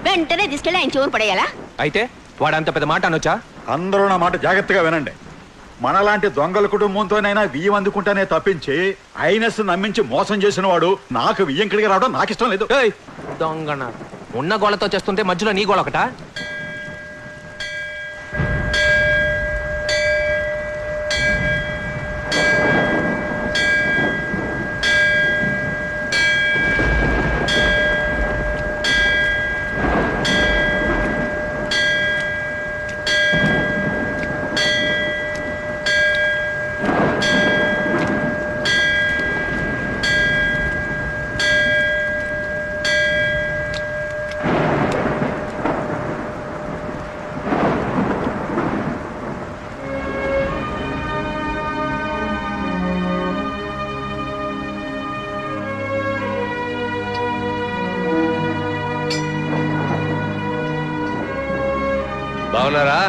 వెంటనే తీసుకెళ్ళి ఆయన చెవును పడేయాలా? అయితే వాడంత పెద్ద మాట అనొచ్చా? అందరూ నా మాట జాగ్రత్తగా వినండి. మనలాంటి దొంగల కుటుంబంతోనైనా బియ్యం అందుకుంటానే తప్పించి ఐనస్ నమ్మించి మోసం చేసిన వాడు నాకు బియ్యం కడిగి రావడం నాకు ఇష్టం లేదు. దొంగన ఉన్న గోళతో చేస్తుంటే మధ్యలో నీ గోళ ఒకటా? బాగున్నారా?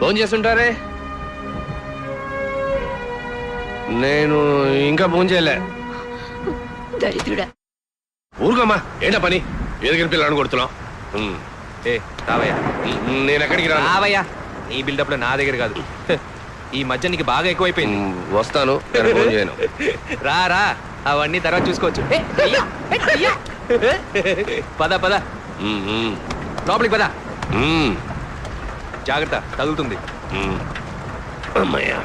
ఫోన్ చేస్తుంటారే? నేను ఇంకా ఫోన్ చేయలే. దరిద్రుడా. ఊరుకోమ్మా, ఏంటా పని? ఎదుగిన పిల్లని కొడుతున్నావు. ఏ రావయ్యా. నేను ఎక్కడికి రావయ్యా. నీ బిల్డప్ లో నా దగ్గర కాదు, ఈ మధ్య నీకు బాగా ఎక్కువైపోయింది. వస్తాను, ఫోన్ చేయను. రా రా, అవన్నీ తర్వాత చూసుకోవచ్చు. పద పద, లోపలికి పద. జాగ్రత్త, తగులుతుంది. అమ్మయ్యా.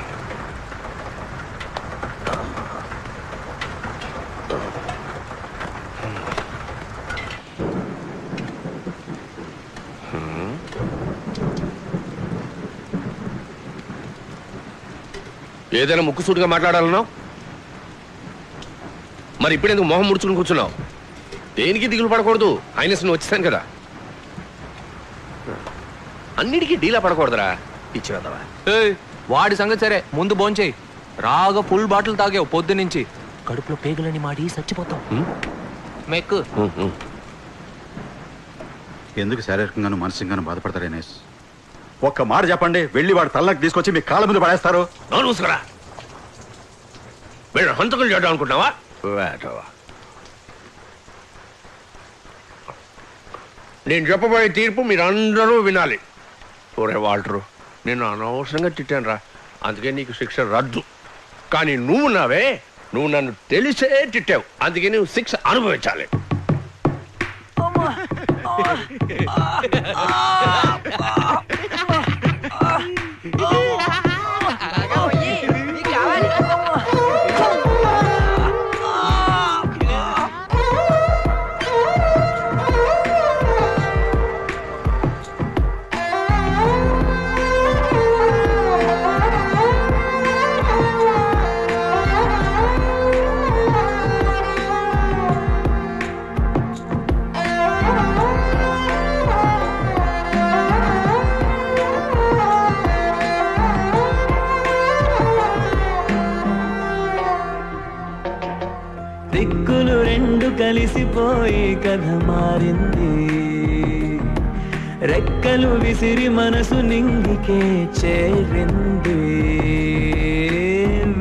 ఏదైనా ముక్కుసూటిగా మాట్లాడాలన్నావు, మరి ఇప్పుడెందుకు మొహం ముడుచుకుని కూర్చున్నావు? దేనికి దిగులు పడకూడదు, హైనెస్ నువ్వు వచ్చేసాను కదా. అన్నిటికీ డీలా పడకూడదురా, ఇచ్చేద్దావా? వాడి సంగతి సరే, ముందు భోంచేయి. రాగా ఫుల్ బాటిల్ తాగావు పొద్దు నుంచి, కడుపులో పేగులని మాడి చచ్చిపోతావు. మెక్కు. ఎందుకు శారీరకంగాను మానసికంగాను బాధపడతారు ఎన్ఎస్? ఒక్క మాట చెప్పండి, వెళ్ళి వాడు తల్లకి తీసుకొచ్చి మీ కాళ్ళ మీద పడేస్తారు. చూసుకురా, వీళ్ళు హంతకులు చేయడం అనుకుంటున్నావా? నేను చెప్పబోయే తీర్పు మీరు అందరూ వినాలి. ఒరే వాల్టరు, నేను అనవసరంగా తిట్టాను రా, అందుకే నీకు శిక్ష రద్దు. కానీ నువ్వు నన్ను తెలిసే తిట్టావు, అందుకే నువ్వు శిక్ష అనుభవించాలి. దిక్కులు రెండు కలిసిపోయి కథ మారింది, రెక్కలు విసిరి మనసు నింగికే చేరింది.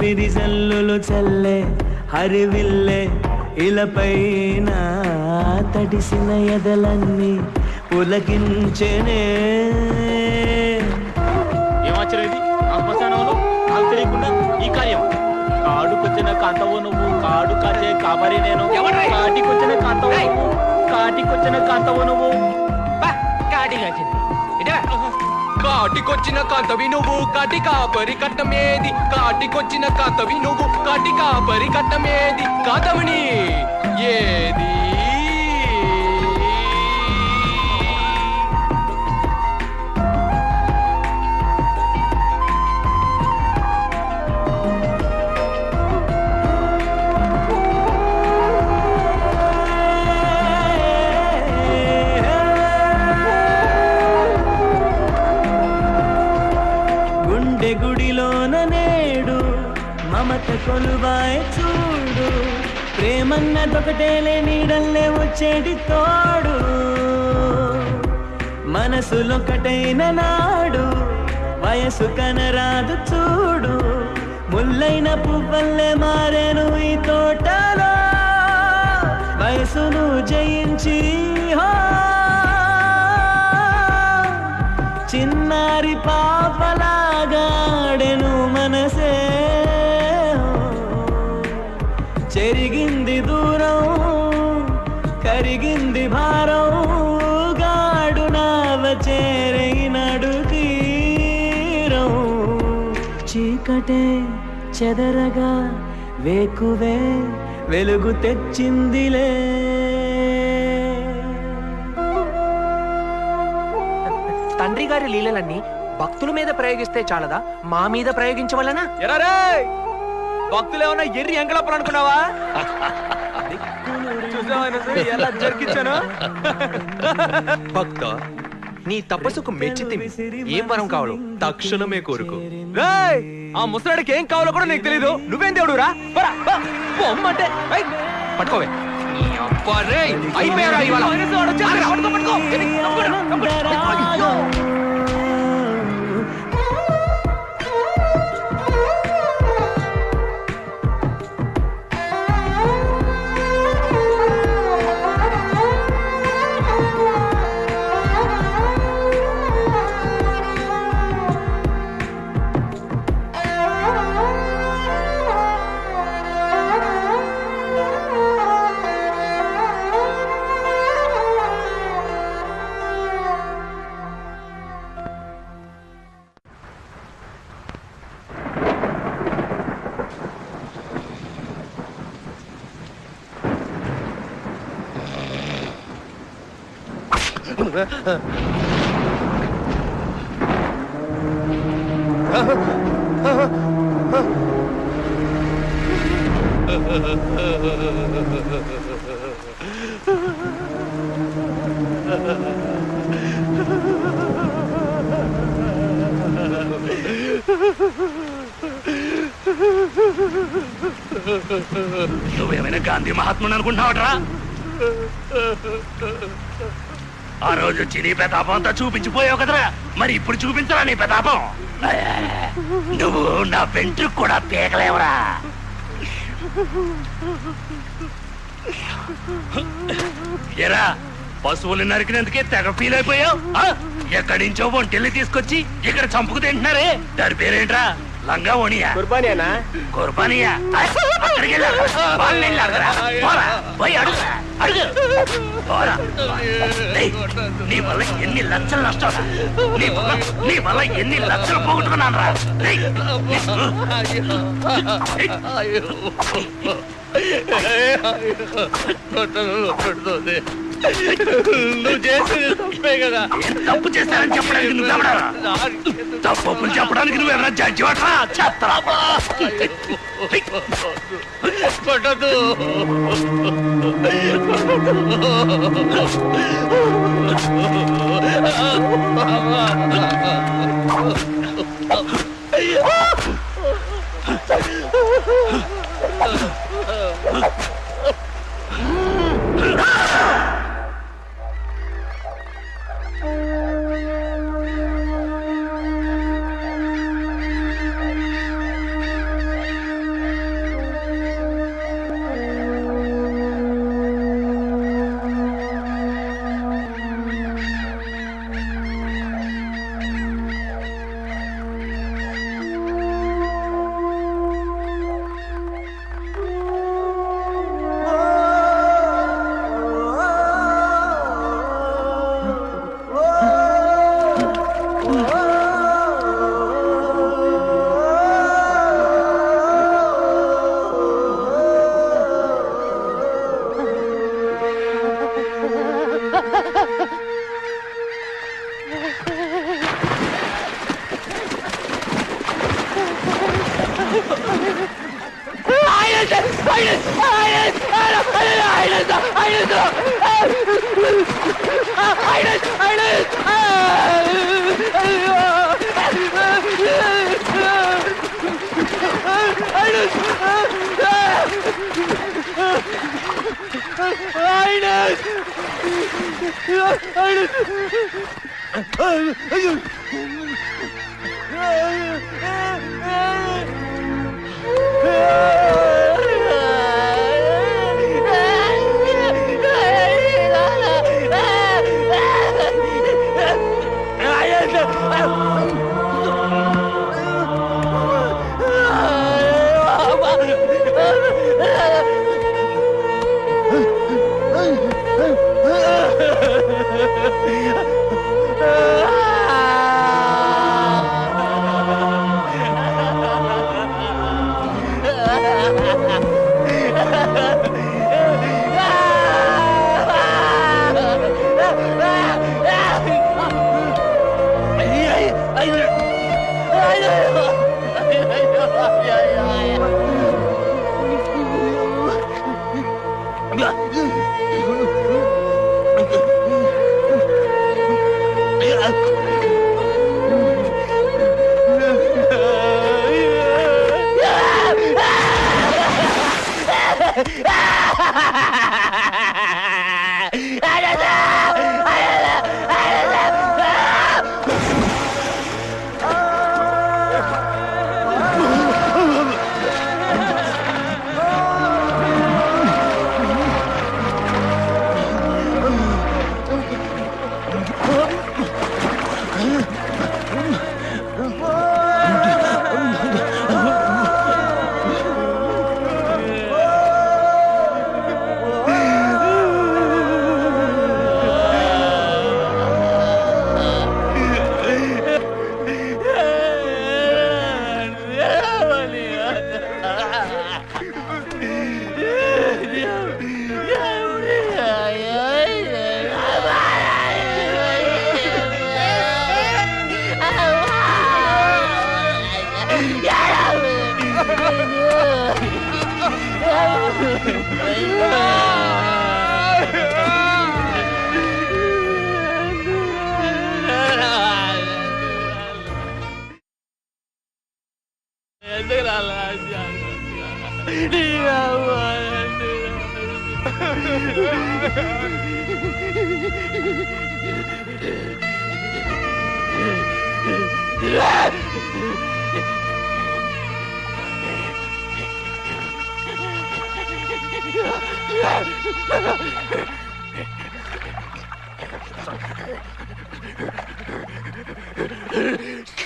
విరిజల్లులు చల్లే హరివిల్లే ఇలపైన తడిసిన ఎదలన్నీ పులకించెనే. ఏమాచరేది ఆత్మస్థానంలో నాకు తెలియకుండా ఈ కార్యం. కాడుకొచ్చిన కాంతవు నువ్వు, కాడు కాచే కాబరి నేను. కాటికొచ్చిన కాంతవు నువ్వు, కాటికొచ్చిన కాంతవు నువ్వు. కాటికొచ్చిన కాంతవి నువ్వు, కాటి కాపరి కట్టమేది. కాటికొచ్చిన కాంతవి నువ్వు, కాటి కాపరి కట్టమేది. కాంతమణి ఏది? గుడిలోన నేడు మమత కొలువాయ చూడు, ప్రేమన్నదొకటేలే నీడల్లే వచ్చేటి తోడు. మనసులొకటైన నాడు వయసు కనరాదు చూడు, ముల్లైన పువ్వల్లే మారేను ఈ తోటలో. వయసును జయించి చిన్నారి పాపలాగాడెను మనసే. చెరిగింది దూరం, కరిగింది భారం, గాడు నావ చేరైనడు తీరం. చీకటే చెదరగా వేకువే వెలుగు తెచ్చిందిలే. తండ్రి గారి లీలలన్నీ భక్తుల మీద ప్రయోగిస్తే చాలదా, మా మీద ప్రయోగించవలనా? ఎరారే, భక్తులు ఏమన్నా ఎర్రి ఎంకలప్పలు అనుకున్నావా? ఎలా జరిగించాను? భక్త, నీ తపస్సుకు మెచ్చితివి. ఏం వరం కావాలో తక్షణమే కోరుకో. ఆ ముసలాడికి ఏం కావాలో కూడా నీకు తెలీదు. నువ్వేం దేవుడు రా, పొమ్మంటే పట్టుకోవే. అయిపోయారా ఇవాళ? అయ్యో నువ్వేమైనా గాంధీ మహాత్ముని అనుకుంటున్నావట్రా? ఆ రోజు వచ్చి నీ ప్రతాపం అంతా చూపించిపోయావు కదరా, మరి ఇప్పుడు చూపించరా నీ ప్రతాపం? నువ్వు నా వెంట్రుకు కూడా పీకలేవరా. ఎరా పశువులు నరికినందుకే తెగ ఫీల్ అయిపోయావు. ఎక్కడి నుంచో ఒంటెల్ని తీసుకొచ్చి ఇక్కడ చంపుకు తింటున్నారే, దాని పేరేంట్రా? లంగా ఓనియా? కుర్బానియానా? కుర్బానియా అక్కడికి వెళ్ళారు, వాళ్ళు వెళ్ళారు. పోరా, పోయి అడుగు అడుగు పోరా. నీ వల్ల ఎన్ని లక్షలు నష్టం, నీ వల్ల ఎన్ని లక్షలు పోగొట్టుకున్నాను రా. నువ్వు చేసేది తప్పే కదా. తప్పు చేశానని చెప్పడానికి నువ్వు ఎవడరా? తప్పులు చెప్పడానికి నువ్వు ఎవరైనా జడ్జి వాటరా? చేస్తారా? కొట్టదు.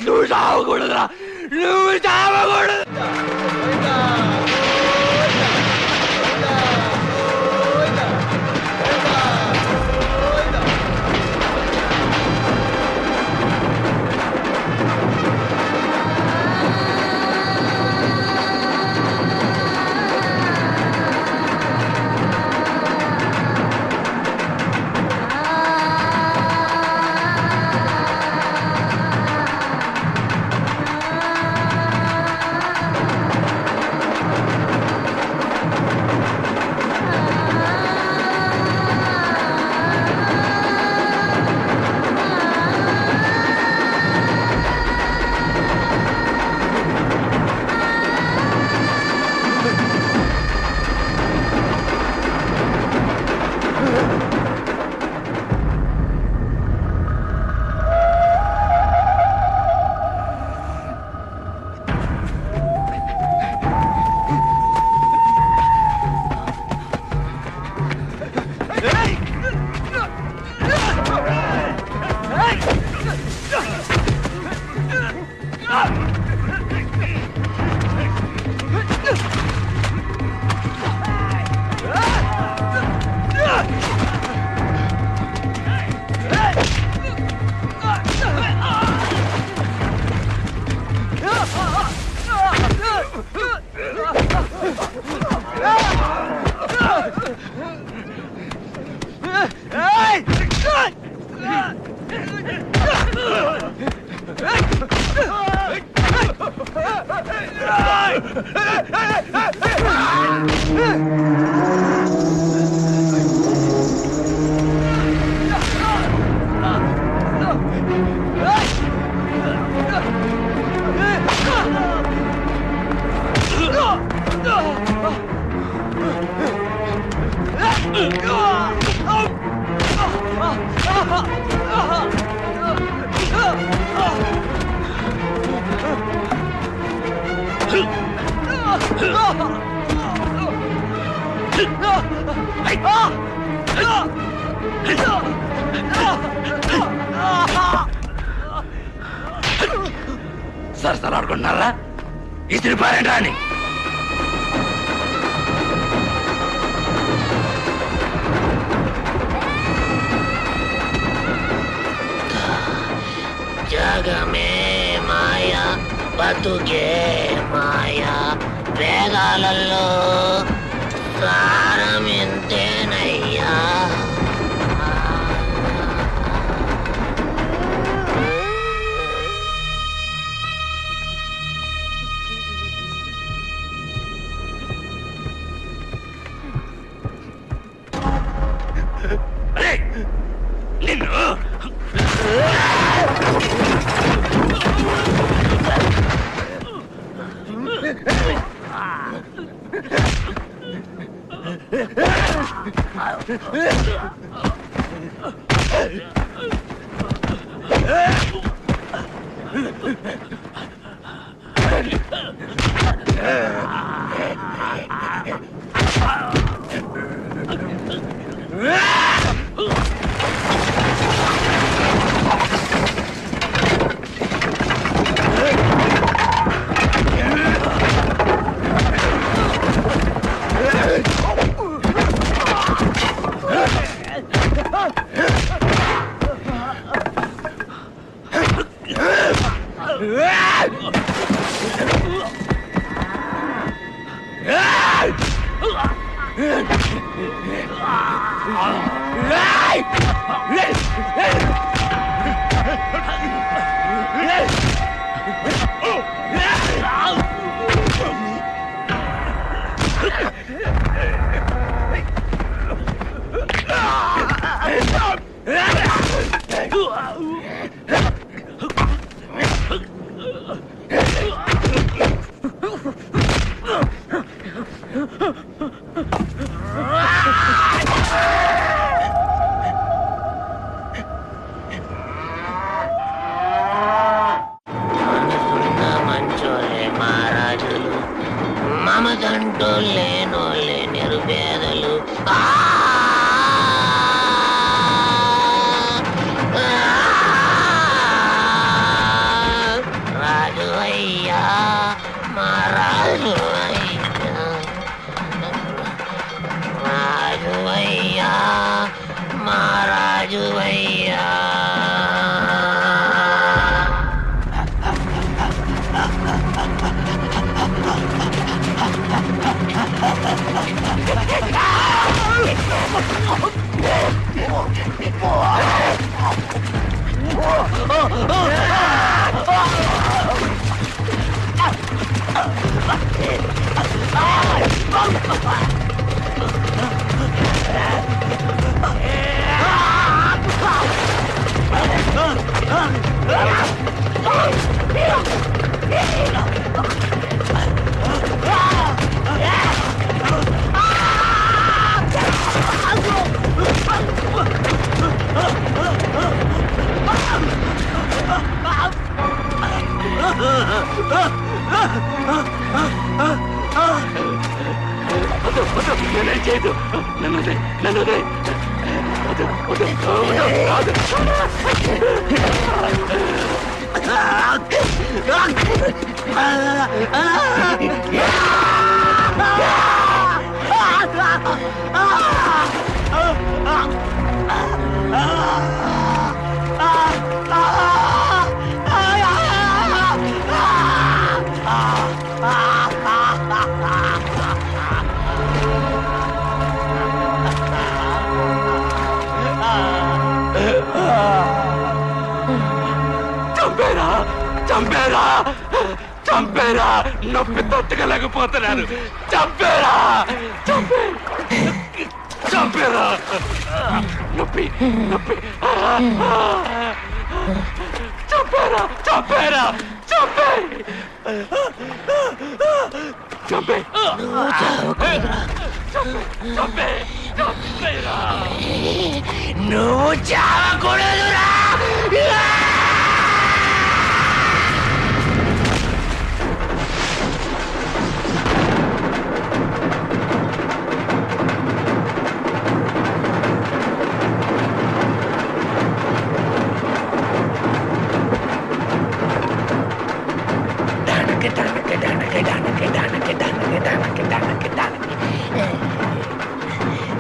నువ్వు చావకూడదురా, నువ్వు చావకూడదు. సరసలాడుకుంటున్నారా? ఇసిరి పారేండి అని జగమే మాయా బతుకే మాయా వేగాలలో సారమింతేనయ్యా. నిన్ను Hey! మాయా నేనేం చేయదు నన్ను చంపేరా నొప్పి తట్టుకోలేకపోతున్నాను చంపేరా నొప్పి చంపే నువ్వు చావకూడదురా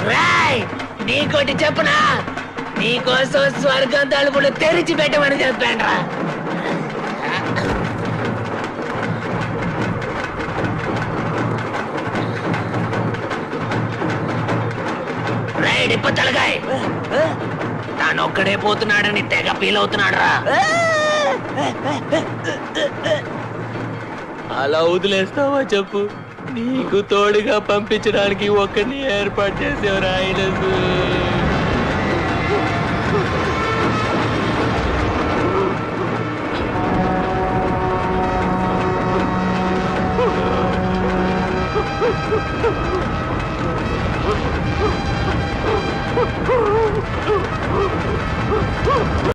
రాయ్ నీకోటి చెప్పునా నీకోసం స్వర్గం తలుపులు తెరిచి పెట్టమని చెప్పానురా రైడ్ ఇప్ప తలగాయ్ తానొక్కడే పోతున్నాడని తెగ ఫీల్ అవుతున్నాడు రా అలా వదిలేస్తావా చెప్పు నీకు తోడుగా పంపించడానికి ఒక్కరిని ఏర్పాటు చేసేవారు ఆయన